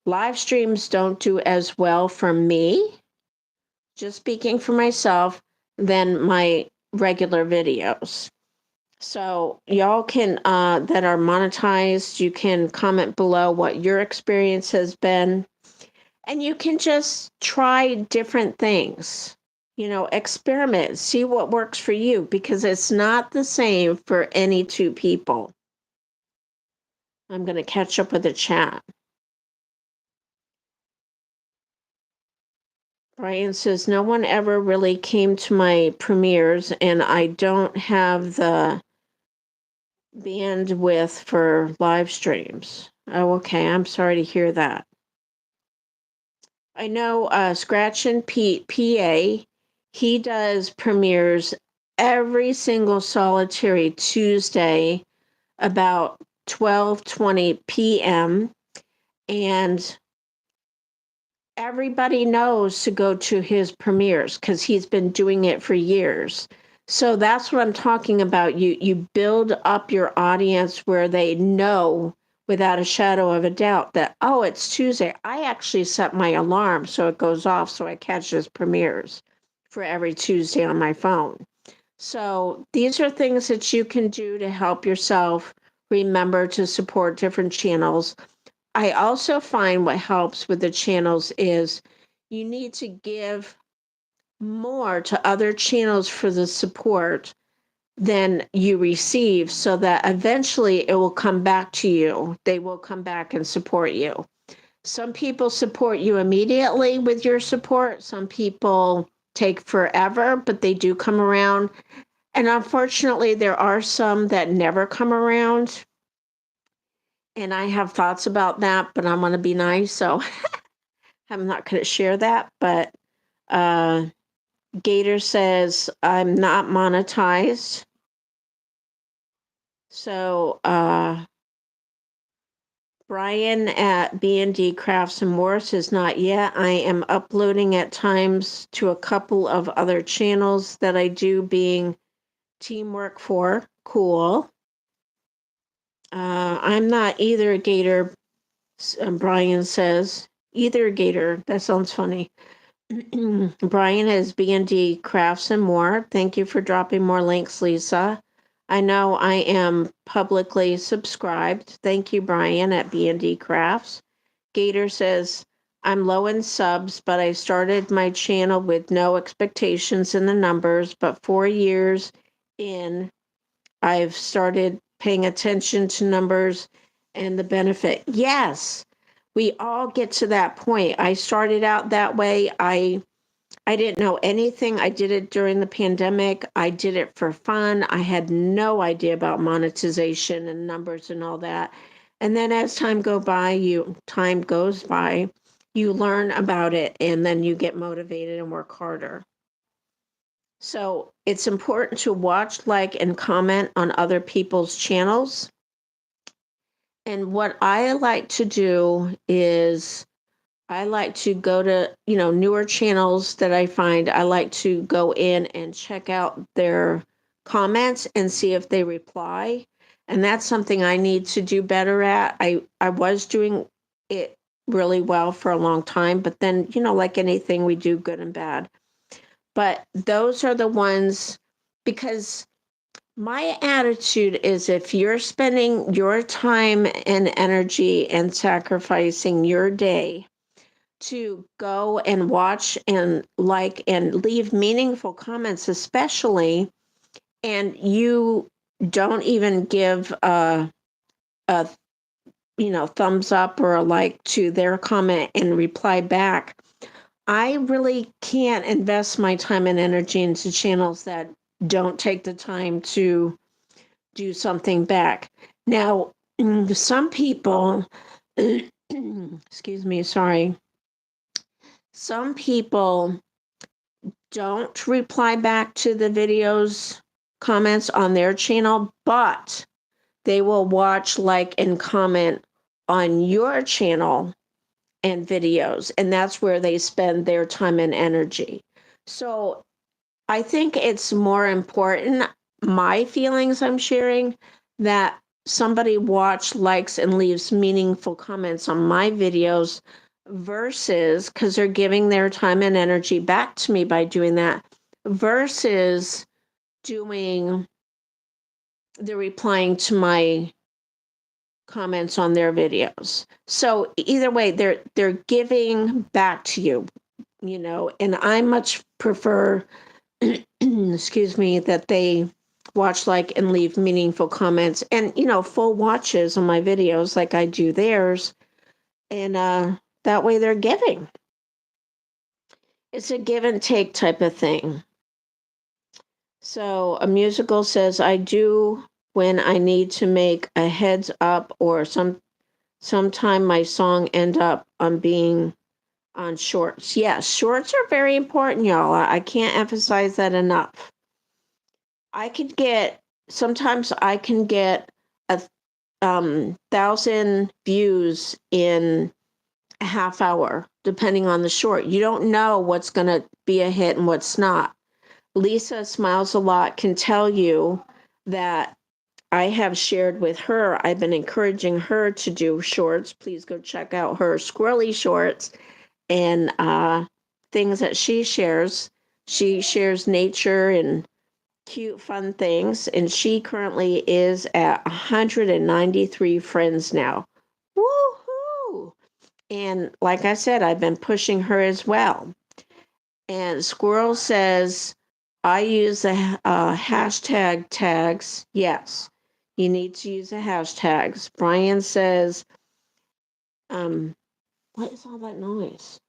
[SPEAKER 1] live streams don't do as well for me, just speaking for myself, than my regular videos. So y'all can, that are monetized, you can comment below what your experience has been, and you can just try different things. Experiment, see what works for you, because it's not the same for any two people. I'm going to catch up with the chat. Brian says, no one ever really came to my premieres, and I don't have the bandwidth for live streams. Oh, okay. I'm sorry to hear that. I know Scratch and Pete, PA, he does premieres every single solitary Tuesday about 12:20 p.m. and everybody knows to go to his premieres because he's been doing it for years. So that's what I'm talking about. You build up your audience where they know without a shadow of a doubt that, oh, it's Tuesday. I actually set my alarm so it goes off so I catch his premieres for every Tuesday on my phone. So these are things that you can do to help yourself remember to support different channels. I also find what helps with the channels is you need to give more to other channels for the support than you receive so that eventually it will come back to you. They will come back and support you. Some people support you immediately with your support. Some people take forever, but they do come around. And unfortunately, there are some that never come around. And I have thoughts about that, but I'm going to be nice. So I'm not going to share that. But Gator says, I'm not monetized. So Brian at B&D Crafts and More says, not yet. I am uploading at times to a couple of other channels that I do being teamwork for. Cool. I'm not either, Gator, Brian says. Either, Gator. That sounds funny. Brian has B&D Crafts and More. Thank you for dropping more links, Lisa. I know I am publicly subscribed. Thank you, Brian, at B&D Crafts. Gator says, I'm low in subs, but I started my channel with no expectations in the numbers, but 4 years in, I've started paying attention to numbers and the benefit. Yes, we all get to that point. I started out that way. I didn't know anything. I did it during the pandemic. I did it for fun. I had no idea about monetization and numbers and all that. And then as time goes by, you learn about it and then you get motivated and work harder. So it's important to watch, like, and comment on other people's channels. And what I like to do is I like to go to, newer channels that I find. I like to go in and check out their comments and see if they reply. And that's something I need to do better at. I was doing it really well for a long time, but then, like anything, we do good and bad. But those are the ones, because my attitude is if you're spending your time and energy and sacrificing your day to go and watch and like and leave meaningful comments, especially, and you don't even give a thumbs up or a like to their comment and reply back, I really can't invest my time and energy into channels that don't take the time to do something back. Now, some people, excuse me, sorry, some people don't reply back to the videos comments on their channel, but they will watch, like, and comment on your channel and videos, and that's where they spend their time and energy. So I think it's more important, my feelings I'm sharing, that somebody watch, likes, and leaves meaningful comments on my videos versus, because they're giving their time and energy back to me by doing that, versus doing the replying to my comments on their videos. So either way, they're giving back to you, and I much prefer excuse me, that they watch, like, and leave meaningful comments and, full watches on my videos like I do theirs. And that way they're giving. It's a give and take type of thing. So a musical says, I do when I need to make a heads up or sometime my song end up on being on shorts. Yes, shorts are very important, y'all. I can't emphasize that enough. Sometimes I can get a 1,000 views in a half hour, depending on the short. You don't know what's going to be a hit and what's not. Lisa Smiles a Lot can tell you that I have shared with her. I've been encouraging her to do shorts. Please go check out her squirrely shorts and things that she shares. She shares nature and cute, fun things, and she currently is at 193 friends now. Woohoo! And like I said, I've been pushing her as well. And Squirrel says, I use the hashtag tags. Yes, you need to use the hashtags. Brian says, what is all that noise?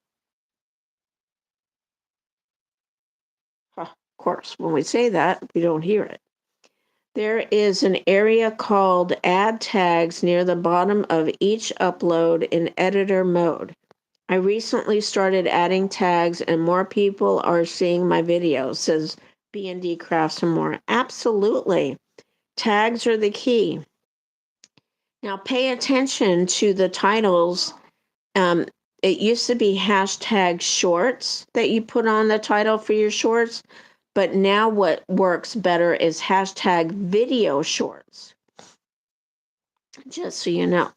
[SPEAKER 1] Of course, when we say that, we don't hear it. There is an area called Add Tags near the bottom of each upload in editor mode. I recently started adding tags and more people are seeing my videos, says B&D Crafts and More. Absolutely. Tags are the key. Now pay attention to the titles. It used to be hashtag shorts that you put on the title for your shorts, but now what works better is hashtag video shorts. Just so you know.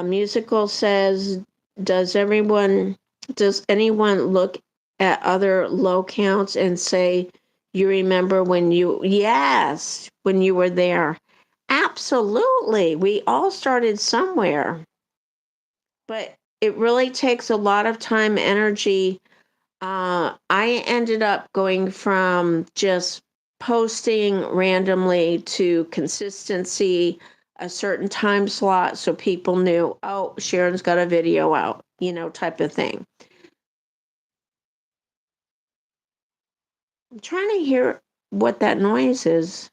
[SPEAKER 1] Musical says, does anyone look at other low counts and say, you remember when you were there? Absolutely. We all started somewhere. But it really takes a lot of time, energy. I ended up going from just posting randomly to consistency, a certain time slot so people knew, oh, Sharon's got a video out, type of thing. I'm trying to hear what that noise is.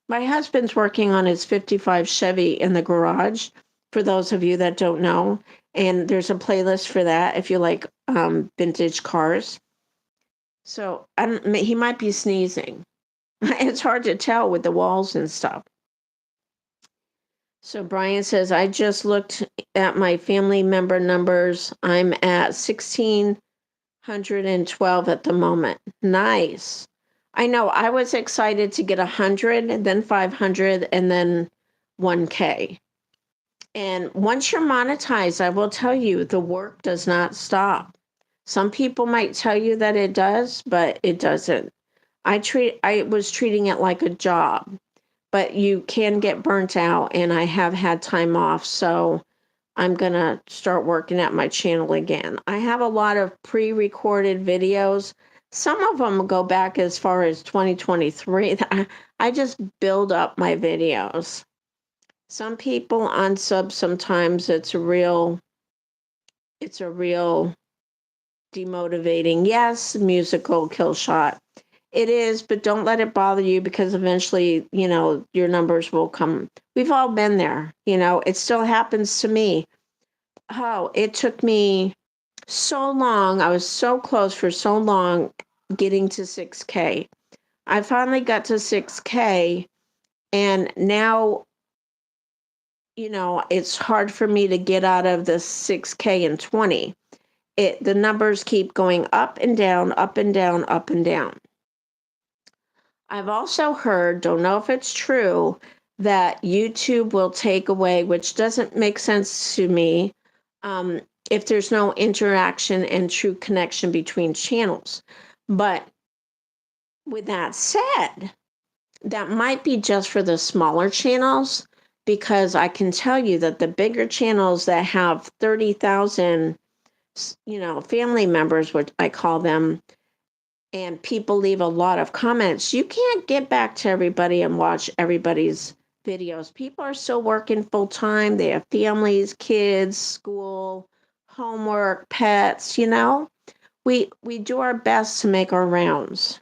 [SPEAKER 1] My husband's working on his 55 Chevy in the garage, for those of you that don't know. And there's a playlist for that if you like vintage cars. So he might be sneezing. It's hard to tell with the walls and stuff. So Brian says, I just looked at my family member numbers. I'm at 1,612 at the moment. Nice. I know. I was excited to get 100 and then 500 and then 1K. And once you're monetized, I will tell you, the work does not stop. Some people might tell you that it does, but it doesn't. I was treating it like a job, but you can get burnt out, and I have had time off, so I'm going to start working at my channel again. I have a lot of pre-recorded videos. Some of them go back as far as 2023. I just build up my videos. Some people unsub sometimes. It's a real demotivating. Yes, musical kill shot. It is, but don't let it bother you because eventually, your numbers will come. We've all been there. It still happens to me. Oh, it took me so long. I was so close for so long getting to 6K. I finally got to 6K, and now, it's hard for me to get out of the 6K and 20. The numbers keep going up and down, up and down, up and down. I've also heard, don't know if it's true, that YouTube will take away, which doesn't make sense to me, if there's no interaction and true connection between channels. But with that said, that might be just for the smaller channels, because I can tell you that the bigger channels that have 30,000, family members, what I call them, and people leave a lot of comments, you can't get back to everybody and watch everybody's videos. People are still working full time. They have families, kids, school, homework, pets, We do our best to make our rounds.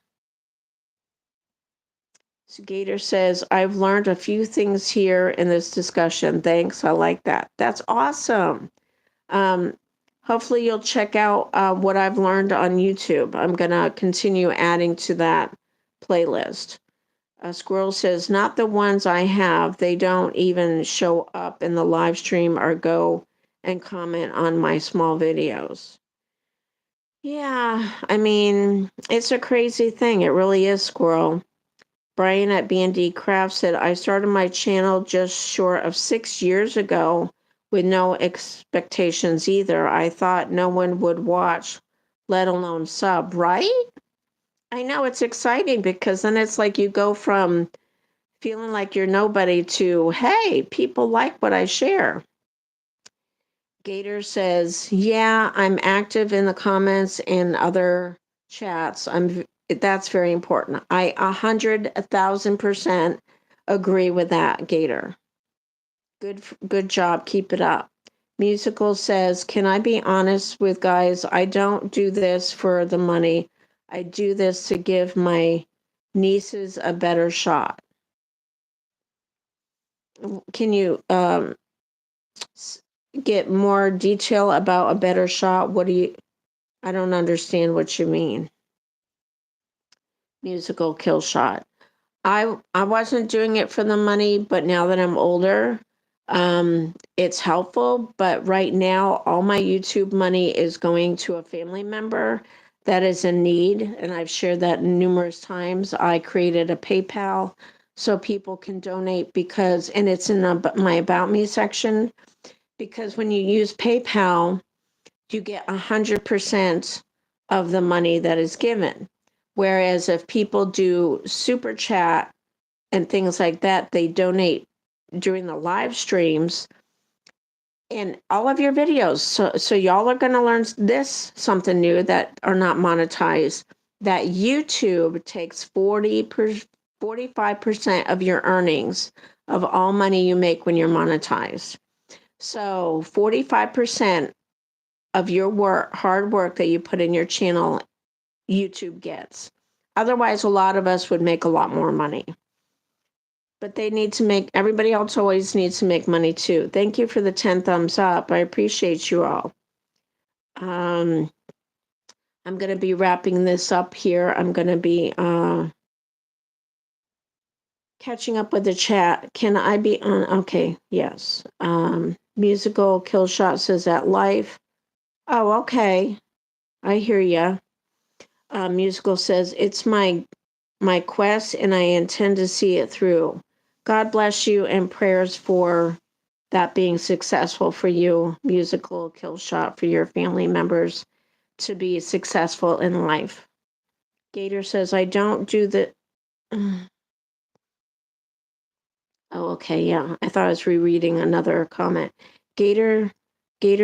[SPEAKER 1] So Gator says, I've learned a few things here in this discussion. Thanks. I like that. That's awesome. Um, Hopefully you'll check out what I've learned on YouTube. I'm going to continue adding to that playlist. Squirrel says, not the ones I have. They don't even show up in the live stream or go and comment on my small videos. Yeah, I mean, it's a crazy thing. It really is, Squirrel. Brian at B&D Craft said, I started my channel just short of 6 years ago with no expectations either. I thought no one would watch, let alone sub, right? I know it's exciting because then it's like you go from feeling like you're nobody to, hey, people like what I share. Gator says, yeah, I'm active in the comments and other chats. That's very important. I 100,000% agree with that, Gator. Good job. Keep it up. Musical says, can I be honest with guys? I don't do this for the money. I do this to give my nieces a better shot. Can you get more detail about a better shot? I don't understand what you mean. Musical kill shot. I wasn't doing it for the money, but now that I'm older, it's helpful. But right now, all my YouTube money is going to a family member that is in need, and I've shared that numerous times. I created a PayPal so people can donate and it's in my About Me section, because when you use PayPal, you get 100% of the money that is given. Whereas if people do super chat and things like that, they donate during the live streams and all of your videos. So y'all are going to learn something new that are not monetized, that YouTube takes 45% of your earnings of all money you make when you're monetized. So 45% of your hard work that you put in your channel, YouTube gets. Otherwise, a lot of us would make a lot more money. But everybody else always needs to make money too. Thank you for the 10 thumbs up. I appreciate you all. I'm going to be wrapping this up here. I'm going to be catching up with the chat. Can I be on? Okay, yes. Musical kill shot says that life. Oh, okay. I hear ya. Musical says, it's my quest and I intend to see it through. God bless you and prayers for that being successful for you. Musical kill shot for your family members to be successful in life. Gator says, I don't do the... Oh, okay, yeah. I thought I was rereading another comment. Gator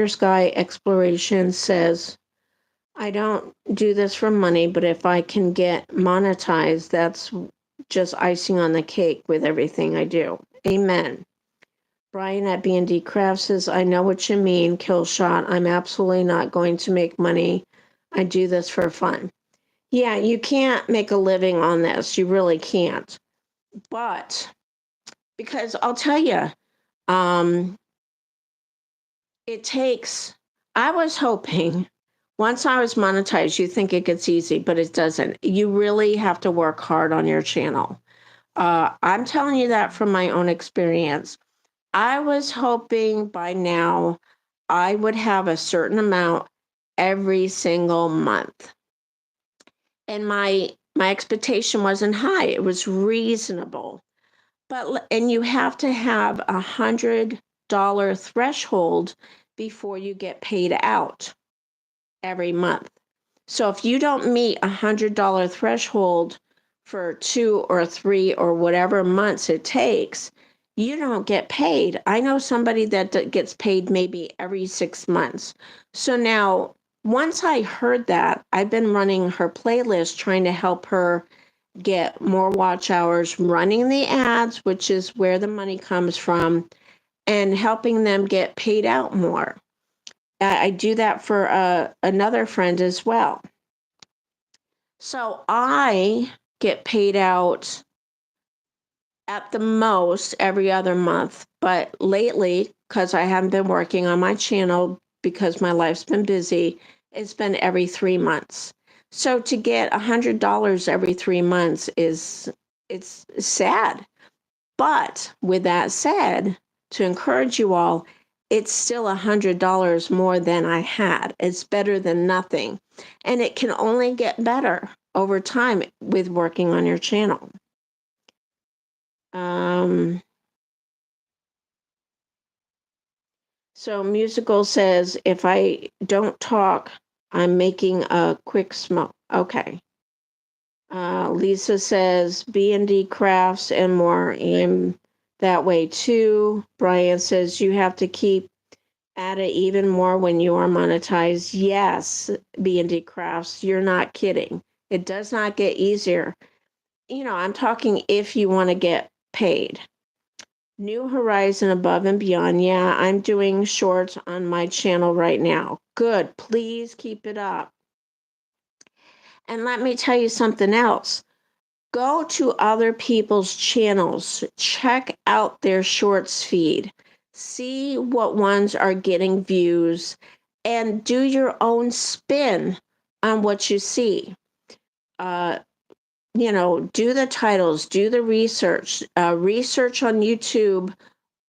[SPEAKER 1] Sky Exploration says, I don't do this for money, but if I can get monetized, that's just icing on the cake with everything I do. Amen. Brian at B&D Craft says, I know what you mean, kill shot. I'm absolutely not going to make money. I do this for fun. Yeah, you can't make a living on this. You really can't. But because I'll tell you, I was hoping once I was monetized, you think it gets easy, but it doesn't. You really have to work hard on your channel. I'm telling you that from my own experience. I was hoping by now I would have a certain amount every single month. And my expectation wasn't high. It was reasonable. And you have to have $100 threshold before you get paid out every month. So if you don't meet $100 threshold for 2 or 3 or whatever months it takes, you don't get paid. I know somebody that gets paid maybe every 6 months. So now once I heard that, I've been running her playlist trying to help her get more watch hours, running the ads, which is where the money comes from, and helping them get paid out more. I do that for another friend as well. So I get paid out at the most every other month, but lately, because I haven't been working on my channel because my life's been busy, it's been every 3 months. So to get $100 every 3 months it's sad. But with that said, to encourage you all, it's still $100 more than I had. It's better than nothing. And it can only get better over time with working on your channel. So Musical says, if I don't talk, I'm making a quick smoke. Okay. Lisa says, B&D crafts and more. I'm that way too. Brian says, you have to keep at it even more when you are monetized. Yes, B&D crafts, you're not kidding. It does not get easier. I'm talking if you want to get paid. New Horizon Above and Beyond. Yeah, I'm doing shorts on my channel right now. Good. Please keep it up. And let me tell you something else. Go to other people's channels. Check out their shorts feed. See what ones are getting views and do your own spin on what you see. Do the titles, do the research. Research on YouTube.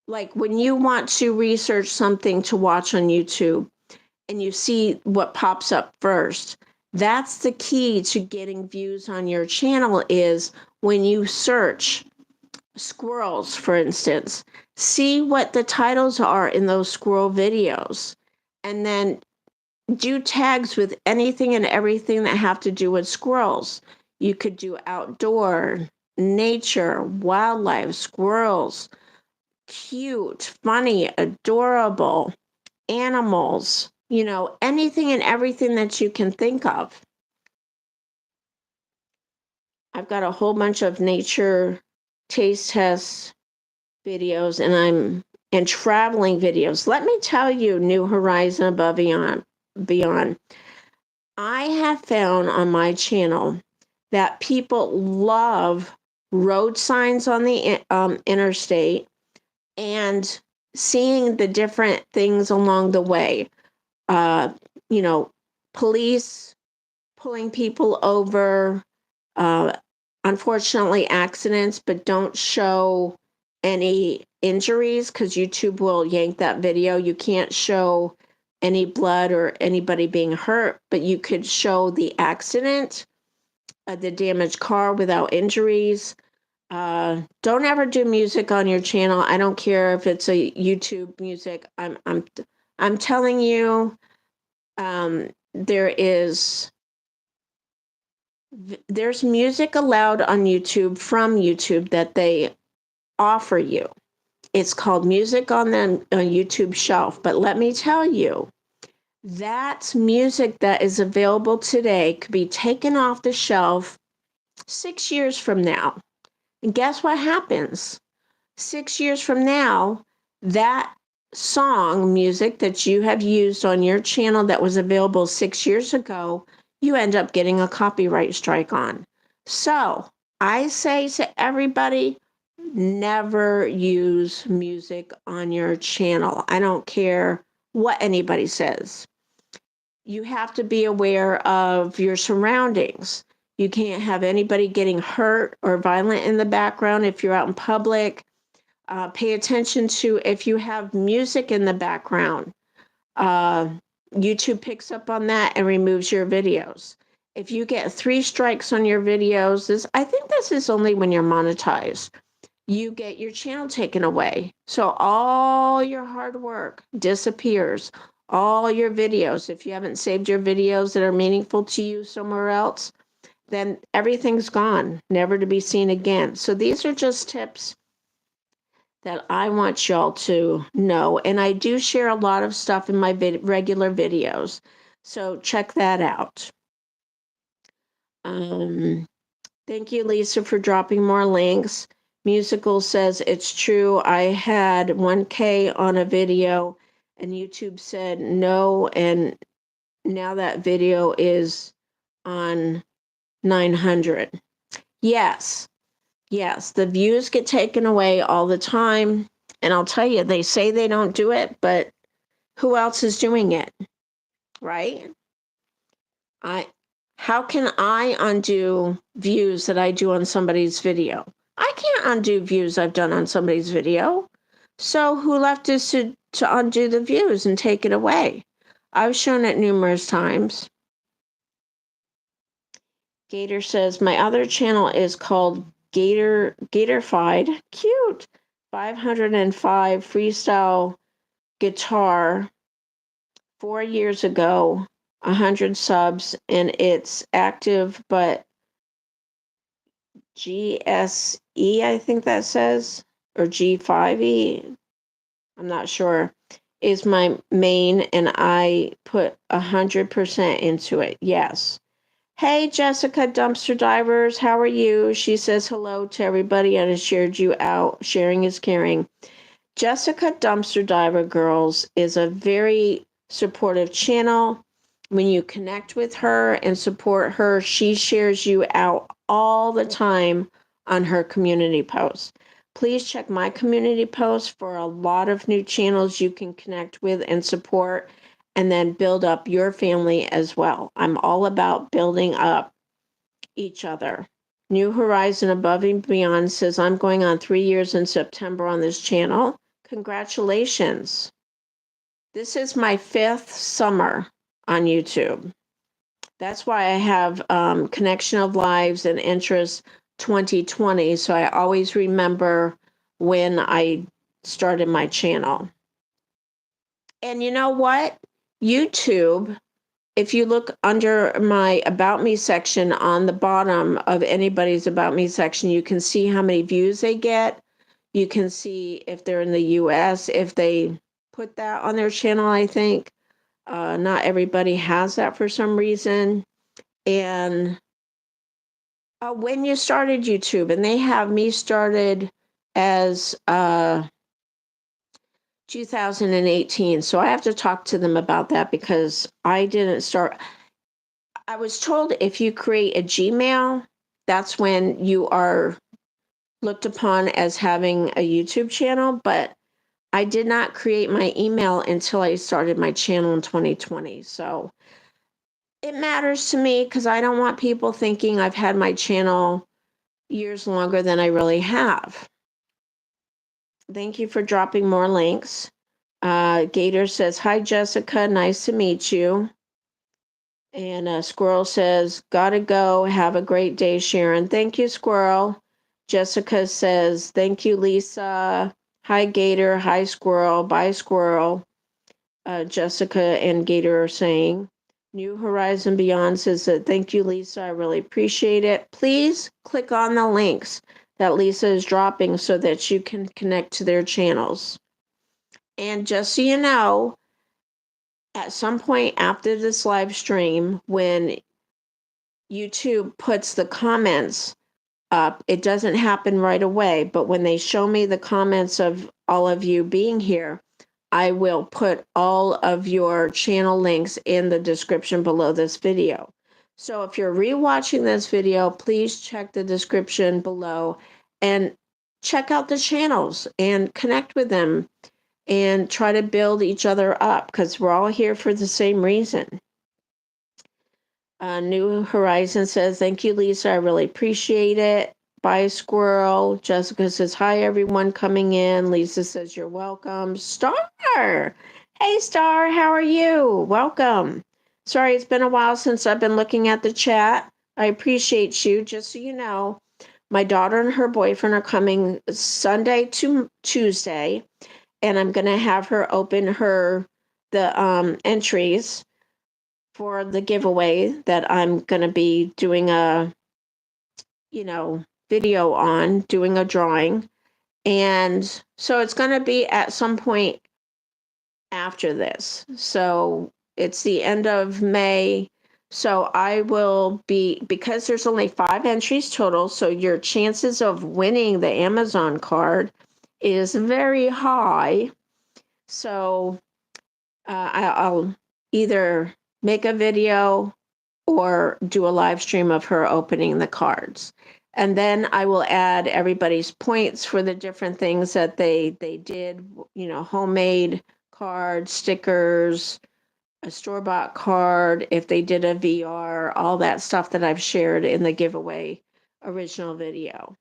[SPEAKER 1] Like when you want to research something to watch on YouTube and you see what pops up first, that's the key to getting views on your channel is when you search squirrels, for instance, see what the titles are in those squirrel videos and then do tags with anything and everything that have to do with squirrels. You could do outdoor, nature, wildlife, squirrels, cute, funny, adorable, animals, anything and everything that you can think of. I've got a whole bunch of nature taste test videos and traveling videos. Let me tell you, New Horizon Above Beyond. I have found on my channel that people love road signs on the interstate and seeing the different things along the way. You know, police pulling people over, uh, unfortunately accidents, but don't show any injuries because YouTube will yank that video. You can't show any blood or anybody being hurt, but you could show the accident, the damaged car without injuries. Don't ever do music on your channel. I don't care if it's a YouTube music. I'm telling you, there's music allowed on YouTube from YouTube that they offer you. It's called Music on the YouTube Shelf. But let me tell you, that music that is available today could be taken off the shelf 6 years from now. And guess what happens? 6 years from now, that song music that you have used on your channel that was available 6 years ago, you end up getting a copyright strike on. So I say to everybody, never use music on your channel. I don't care what anybody says. You have to be aware of your surroundings. You can't have anybody getting hurt or violent in the background if you're out in public. Pay attention to if you have music in the background. YouTube picks up on that and removes your videos. If you get 3 strikes on your videos, I think this is only when you're monetized, you get your channel taken away. So all your hard work disappears. All your videos, if you haven't saved your videos that are meaningful to you somewhere else, then everything's gone, never to be seen again. So these are just tips that I want y'all to know. And I do share a lot of stuff in my regular videos. So check that out. Thank you, Lisa, for dropping more links. Musical says it's true. I had 1K on a video and YouTube said no, and now that video is on 900. Yes, the views get taken away all the time. And I'll tell you, they say they don't do it, but who else is doing it, right? How can I undo views that I do on somebody's video? I can't undo views I've done on somebody's video. So who left is to undo the views and take it away? I've shown it numerous times. Gator says, my other channel is called Gatorfied. Cute. 505 freestyle guitar 4 years ago, 100 subs, and it's active, but GSE, I think that says, or G5E, I'm not sure, is my main, and I put 100% into it. Yes. Hey, Jessica Dumpster Divers, how are you? She says hello to everybody and has shared you out. Sharing is caring. Jessica Dumpster Diver Girls is a very supportive channel. When you connect with her and support her, she shares you out all the time on her community posts. Please check my community posts for a lot of new channels you can connect with and support, and then build up your family as well. I'm all about building up each other. New Horizon Above and Beyond says, I'm going on 3 years in September on this channel. Congratulations. This is my 5th summer on YouTube. That's why I have Connection of Lives and Interests 2020, so I always remember when I started my channel. And you know what? YouTube, if you look under my About Me section on the bottom of anybody's About Me section, you can see how many views they get. You can see if they're in the US, if they put that on their channel, I think. Not everybody has that for some reason. And when you started YouTube, and they have me started as 2018. So I have to talk to them about that because I didn't start. I was told if you create a Gmail, that's when you are looked upon as having a YouTube channel, but I did not create my email until I started my channel in 2020. So it matters to me because I don't want people thinking I've had my channel years longer than I really have. Thank you for dropping more links. Gator says, hi, Jessica. Nice to meet you. And Squirrel says, gotta go. Have a great day, Sharon. Thank you, Squirrel. Jessica says, thank you, Lisa. Hi, Gator. Hi, Squirrel. Bye, Squirrel. Jessica and Gator are saying. New Horizon Beyond says that, thank you, Lisa. I really appreciate it. Please click on the links that Lisa is dropping so that you can connect to their channels. And just so you know, at some point after this live stream, when YouTube puts the comments up, it doesn't happen right away, but when they show me the comments of all of you being here, I will put all of your channel links in the description below this video. So if you're rewatching this video, please check the description below and check out the channels and connect with them and try to build each other up because we're all here for the same reason. New Horizon says, thank you, Lisa. I really appreciate it. Bye, Squirrel. Jessica says, hi, everyone coming in. Lisa says, you're welcome. Star! Hey, Star, how are you? Welcome. Sorry, it's been a while since I've been looking at the chat. I appreciate you. Just so you know, my daughter and her boyfriend are coming Sunday to Tuesday, and I'm going to have her open the entries for the giveaway that I'm going to be doing a, video on, doing a drawing. And so it's going to be at some point after this. So It's the end of May. So I will be, because there's only 5 entries total, so your chances of winning the Amazon card is very high. So I'll either make a video or do a live stream of her opening the cards. And then I will add everybody's points for the different things that they did, homemade cards, stickers, a store-bought card, if they did a VR, all that stuff that I've shared in the giveaway original video.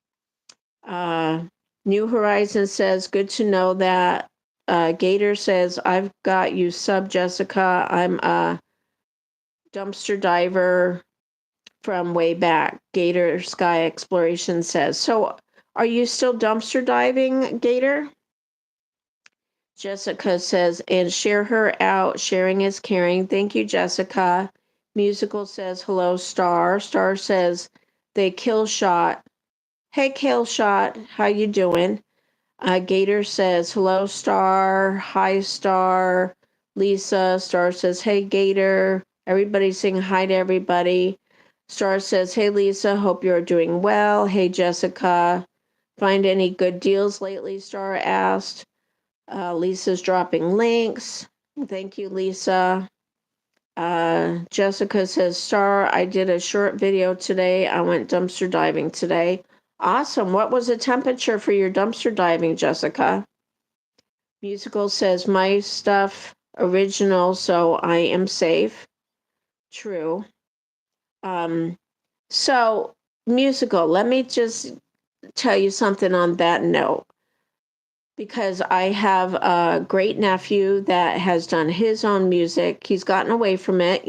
[SPEAKER 1] New Horizons says, good to know that. Gator says, I've got you sub, Jessica. I'm a dumpster diver from way back. Gator Sky Exploration says, so are you still dumpster diving, Gator? Jessica says, and share her out. Sharing is caring. Thank you, Jessica. Musical says, hello, Star. Star says, they kill shot. Hey, kill shot. How you doing? Gator says, hello, Star. Hi, Star. Lisa. Star says, hey, Gator. Everybody's saying hi to everybody. Star says, hey, Lisa. Hope you're doing well. Hey, Jessica. Find any good deals lately? Star asked. Lisa's dropping links. Thank you, Lisa. Jessica says, Star, I did a short video today. I went dumpster diving today. Awesome. What was the temperature for your dumpster diving, Jessica? Musical says, my stuff original, so I am safe. True. So, Musical, let me just tell you something on that note. Because I have a great nephew that has done his own music. He's gotten away from it.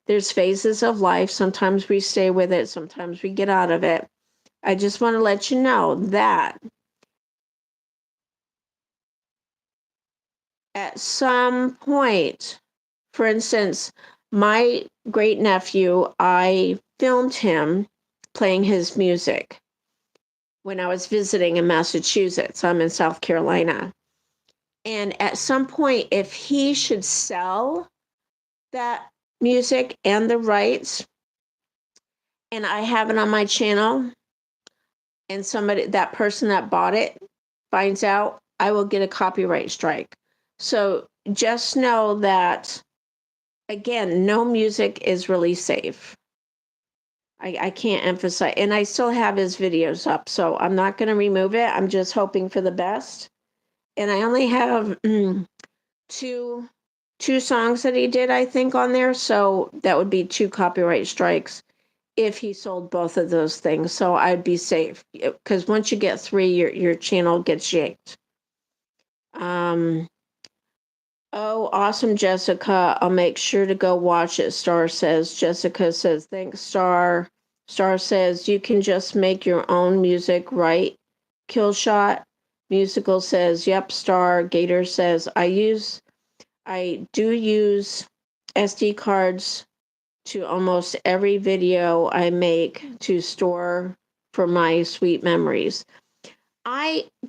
[SPEAKER 1] There's phases of life. Sometimes we stay with it, sometimes we get out of it. I just want to let you know that at some point, for instance, my great nephew, I filmed him playing his music when I was visiting in Massachusetts. I'm in South Carolina. And at some point, if he should sell that music and the rights, and I have it on my channel, and that person that bought it finds out, I will get a copyright strike. So just know that, again, no music is really safe. I can't emphasize, and I still have his videos up, so I'm not going to remove it. I'm just hoping for the best. And I only have two songs that he did, I think, on there. So that would be 2 copyright strikes if he sold both of those things. So I'd be safe, because once you get 3, your channel gets yanked. Oh, awesome, Jessica. I'll make sure to go watch it, Star says. Jessica says, thanks, Star. Star says, you can just make your own music, right? Killshot. Musical says, yep, Star. Gator says, I do use SD cards to almost every video I make to store for my sweet memories.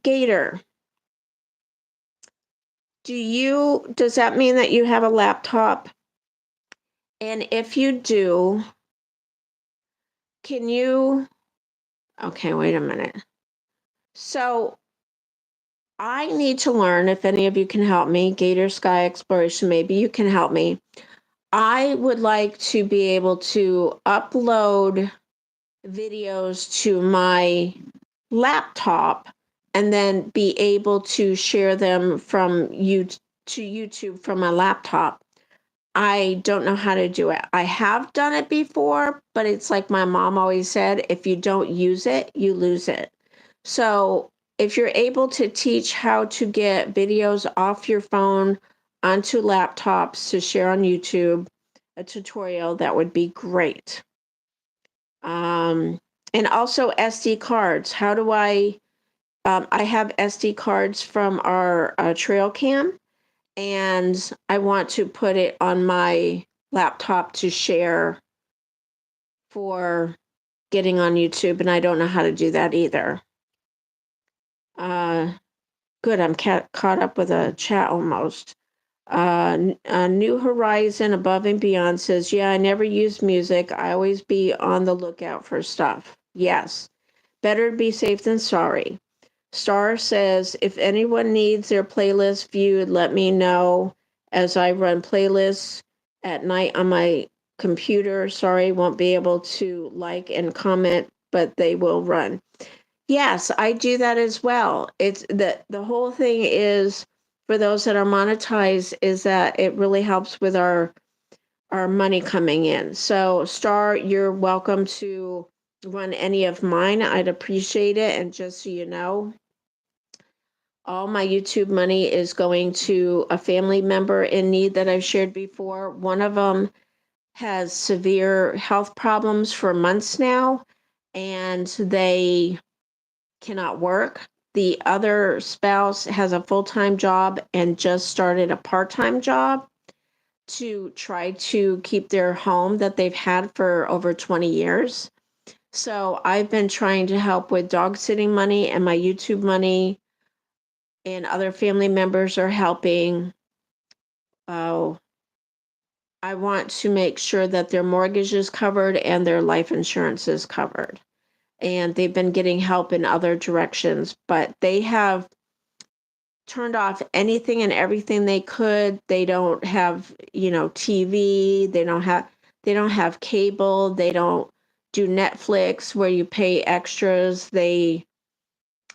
[SPEAKER 1] Gator, does that mean that you have a laptop? And if you do, okay, wait a minute. So I need to learn, if any of you can help me, Gator Sky Exploration, maybe you can help me. I would like to be able to upload videos to my laptop and then be able to share them from YouTube from my laptop. I don't know how to do it. I have done it before, but it's like my mom always said, if you don't use it, you lose it. So if you're able to teach how to get videos off your phone onto laptops to share on YouTube, a tutorial, that would be great. And also SD cards. How do I have SD cards from our trail cam, and I want to put it on my laptop to share for getting on YouTube, and I don't know how to do that either. Good, I'm caught up with a chat almost. New Horizon Above and Beyond says, yeah, I never use music. I always be on the lookout for stuff. Yes. Better be safe than sorry. Star says, if anyone needs their playlist viewed, let me know as I run playlists at night on my computer. Sorry, won't be able to like and comment, but they will run. Yes, I do that as well. It's the whole thing is for those that are monetized is that it really helps with our money coming in. So Star, you're welcome to run any of mine. I'd appreciate it. And just so you know, all my YouTube money is going to a family member in need that I've shared before. One of them has severe health problems for months now, and they cannot work. The other spouse has a full-time job and just started a part-time job to try to keep their home that they've had for over 20 years. So I've been trying to help with dog sitting money and my YouTube money, and other family members are helping. Oh, I want to make sure that their mortgage is covered and their life insurance is covered. And they've been getting help in other directions, but they have turned off anything and everything they could. They don't have, TV. They don't have cable. They don't do Netflix where you pay extras. They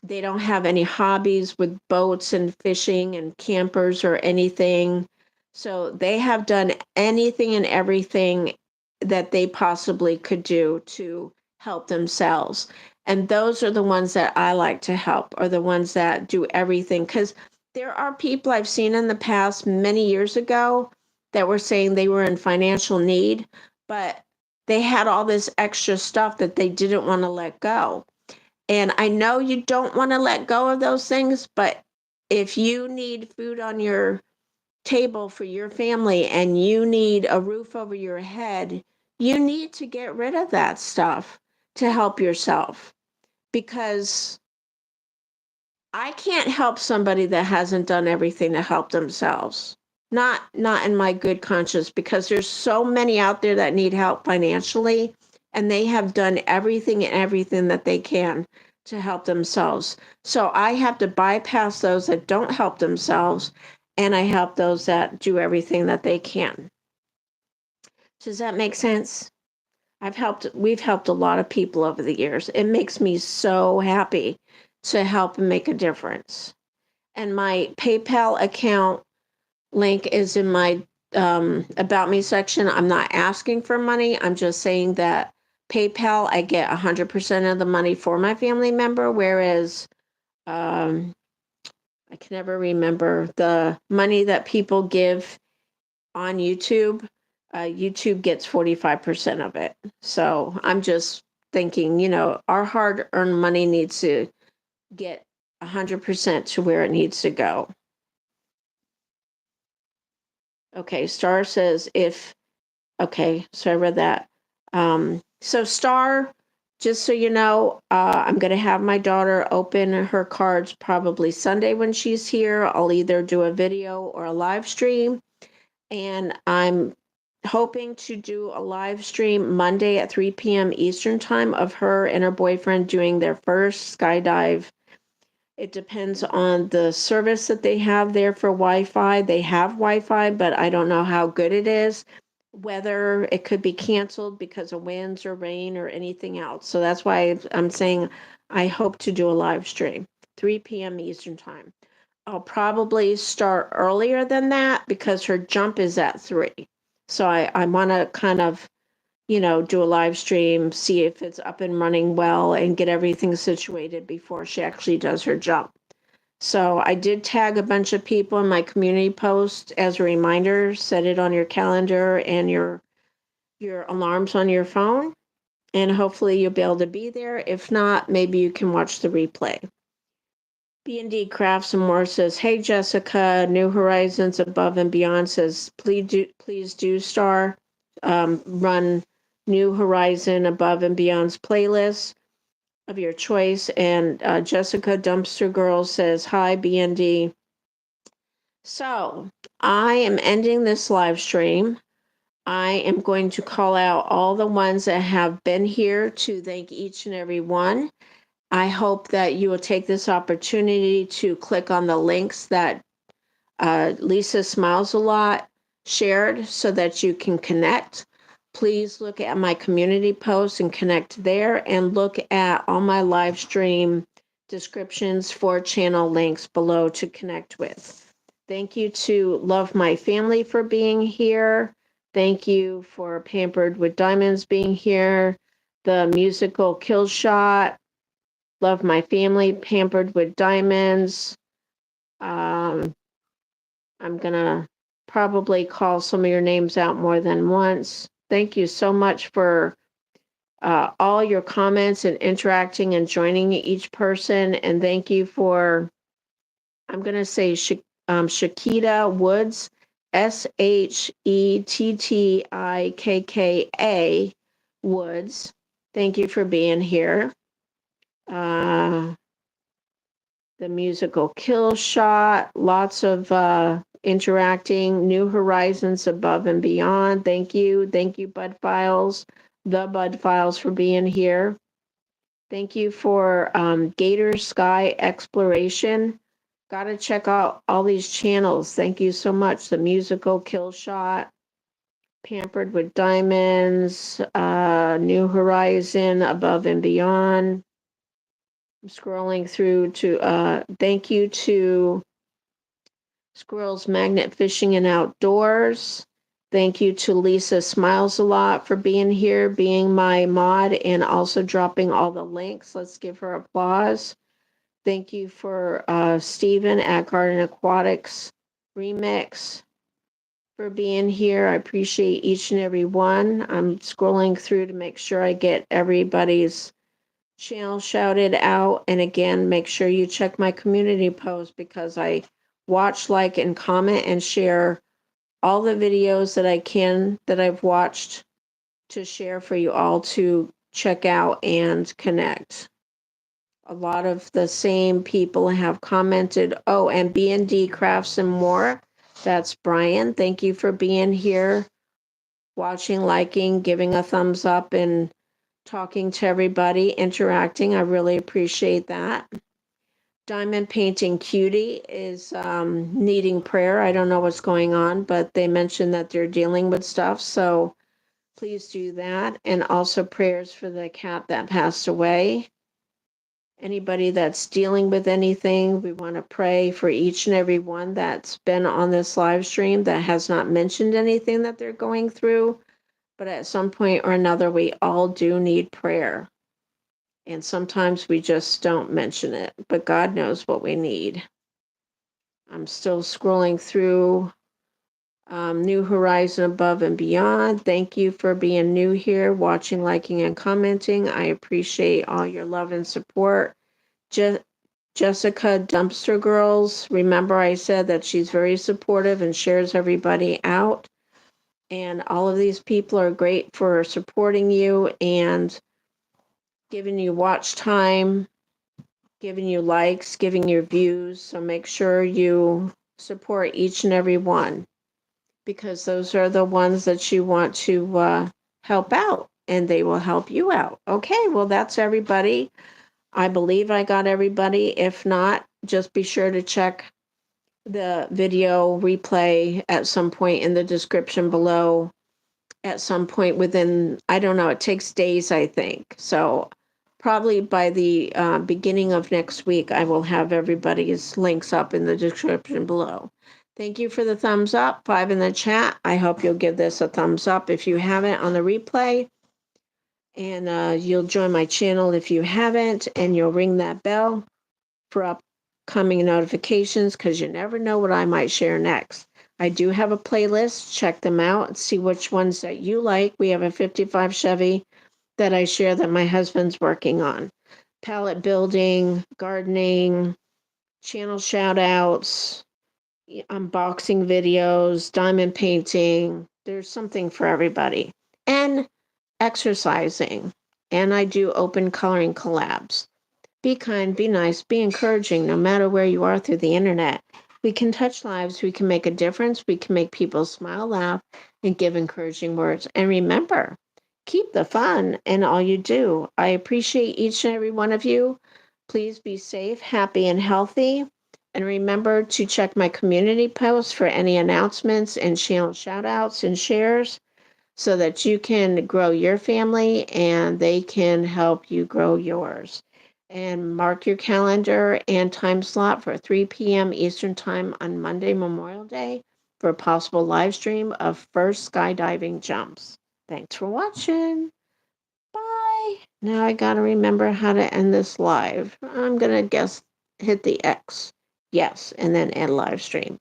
[SPEAKER 1] don't have any hobbies with boats and fishing and campers or anything. So they have done anything and everything that they possibly could do to help themselves. And those are the ones that I like to help, are the ones that do everything. Because there are people I've seen in the past many years ago that were saying they were in financial need, but they had all this extra stuff that they didn't want to let go. And I know you don't want to let go of those things, but if you need food on your table for your family and you need a roof over your head, you need to get rid of that stuff to help yourself, because I can't help somebody that hasn't done everything to help themselves. Not in my good conscience, because there's so many out there that need help financially, and they have done everything that they can to help themselves. So I have to bypass those that don't help themselves, and I help those that do everything that they can. Does that make sense? We've helped a lot of people over the years. It makes me so happy to help and make a difference. And my PayPal account link is in my About Me section. I'm not asking for money. I'm just saying that PayPal, I get 100% of the money for my family member, whereas I can never remember the money that people give on YouTube. YouTube gets 45% of it. So I'm just thinking, our hard earned money needs to get 100% to where it needs to go. Okay, Star says okay, so I read that. So Star, just so you know, I'm going to have my daughter open her cards probably Sunday when she's here. I'll either do a video or a live stream. And I'm hoping to do a live stream Monday at 3 p.m. Eastern time of her and her boyfriend doing their first skydive. It depends on the service that they have there for Wi-Fi. They have Wi-Fi, but I don't know how good it is, whether it could be canceled because of winds or rain or anything else. So that's why I'm saying I hope to do a live stream, 3 p.m. Eastern time. I'll probably start earlier than that because her jump is at 3. So I want to kind of, do a live stream, see if it's up and running well, and get everything situated before she actually does her jump. So I did tag a bunch of people in my community post as a reminder. Set it on your calendar and your alarms on your phone, and hopefully you'll be able to be there. If not, maybe you can watch the replay. B&D Crafts and More says, hey, Jessica, New Horizons Above and Beyond says, please do Star, run New Horizon Above and Beyond's playlist of your choice. And Jessica Dumpster Girl says, hi, B&D. So I am ending this live stream. I am going to call out all the ones that have been here to thank each and every one. I hope that you will take this opportunity to click on the links that Lisa Smiles a Lot shared so that you can connect. Please look at my community posts and connect there, and look at all my live stream descriptions for channel links below to connect with. Thank you to Love My Family for being here. Thank you for Pampered with Diamonds being here. The musical Kill Shot. Love My Family, Pampered with Diamonds. I'm going to probably call some of your names out more than once. Thank you so much for all your comments and interacting and joining each person. And thank you for, I'm going to say Shakita Woods, Shettikka Woods. Thank you for being here. The musical Kill Shot, lots of interacting, New Horizons Above and Beyond. Thank you. Thank you, Bud Files, the Bud Files, for being here. Thank you for Gator Sky Exploration. Got to check out all these channels. Thank you so much. The musical Kill Shot, Pampered with Diamonds, New Horizon Above and Beyond. I'm scrolling through to thank you to Squirrels Magnet Fishing and Outdoors. Thank you to Lisa Smiles a Lot for being here, being my mod, and also dropping all the links. Let's give her applause. Thank you for Stephen at Garden Aquatics Remix for being here. I appreciate each and every one. I'm scrolling through to make sure I get everybody's channel shouted out. And again, make sure you check my community post, because I watch, like, and comment and share all the videos that I can that I've watched to share for you all to check out and connect. A lot of the same people have commented. Oh, and B&D Crafts and More. That's Brian. Thank you for being here, watching, liking, giving a thumbs up, and talking to everybody, interacting. I really appreciate that. Diamond Painting Cutie is needing prayer. I don't know what's going on, but they mentioned that they're dealing with stuff. So please do that. And also prayers for the cat that passed away. Anybody that's dealing with anything, we want to pray for each and every one that's been on this live stream that has not mentioned anything that they're going through. But at some point or another, we all do need prayer. And sometimes we just don't mention it, but God knows what we need. I'm still scrolling through New Horizon Above and Beyond. Thank you for being new here, watching, liking, and commenting. I appreciate all your love and support. Jessica Dumpster Girls, remember I said that she's very supportive and shares everybody out. And all of these people are great for supporting you and giving you watch time, giving you likes, giving you views. So make sure you support each and every one, because those are the ones that you want to help out, and they will help you out. Okay, well, that's everybody. I believe I got everybody. If not, just be sure to check the video replay at some point in the description below, at some point within, I don't know, it takes days, I think. So probably by the beginning of next week, I will have everybody's links up in the description below. Thank you for the thumbs up, 5 in the chat. I hope you'll give this a thumbs up if you haven't on the replay. And you'll join my channel if you haven't, and you'll ring that bell for upcoming notifications, because you never know what I might share next. I do have a playlist. Check them out and see which ones that you like. We have a 55 Chevy that I share that my husband's working on. Palette building, gardening, channel shout outs, unboxing videos, diamond painting. There's something for everybody. And exercising. And I do open coloring collabs. Be kind, be nice, be encouraging, no matter where you are through the internet. We can touch lives. We can make a difference. We can make people smile, laugh, and give encouraging words. And remember, keep the fun in all you do. I appreciate each and every one of you. Please be safe, happy, and healthy. And remember to check my community posts for any announcements and channel shout outs and shares so that you can grow your family and they can help you grow yours. And mark your calendar and time slot for 3 p.m. Eastern Time on Monday, Memorial Day, for a possible live stream of first skydiving jumps. Thanks for watching. Bye. Now I got to remember how to end this live. I'm going to guess hit the X. Yes, and then end live stream.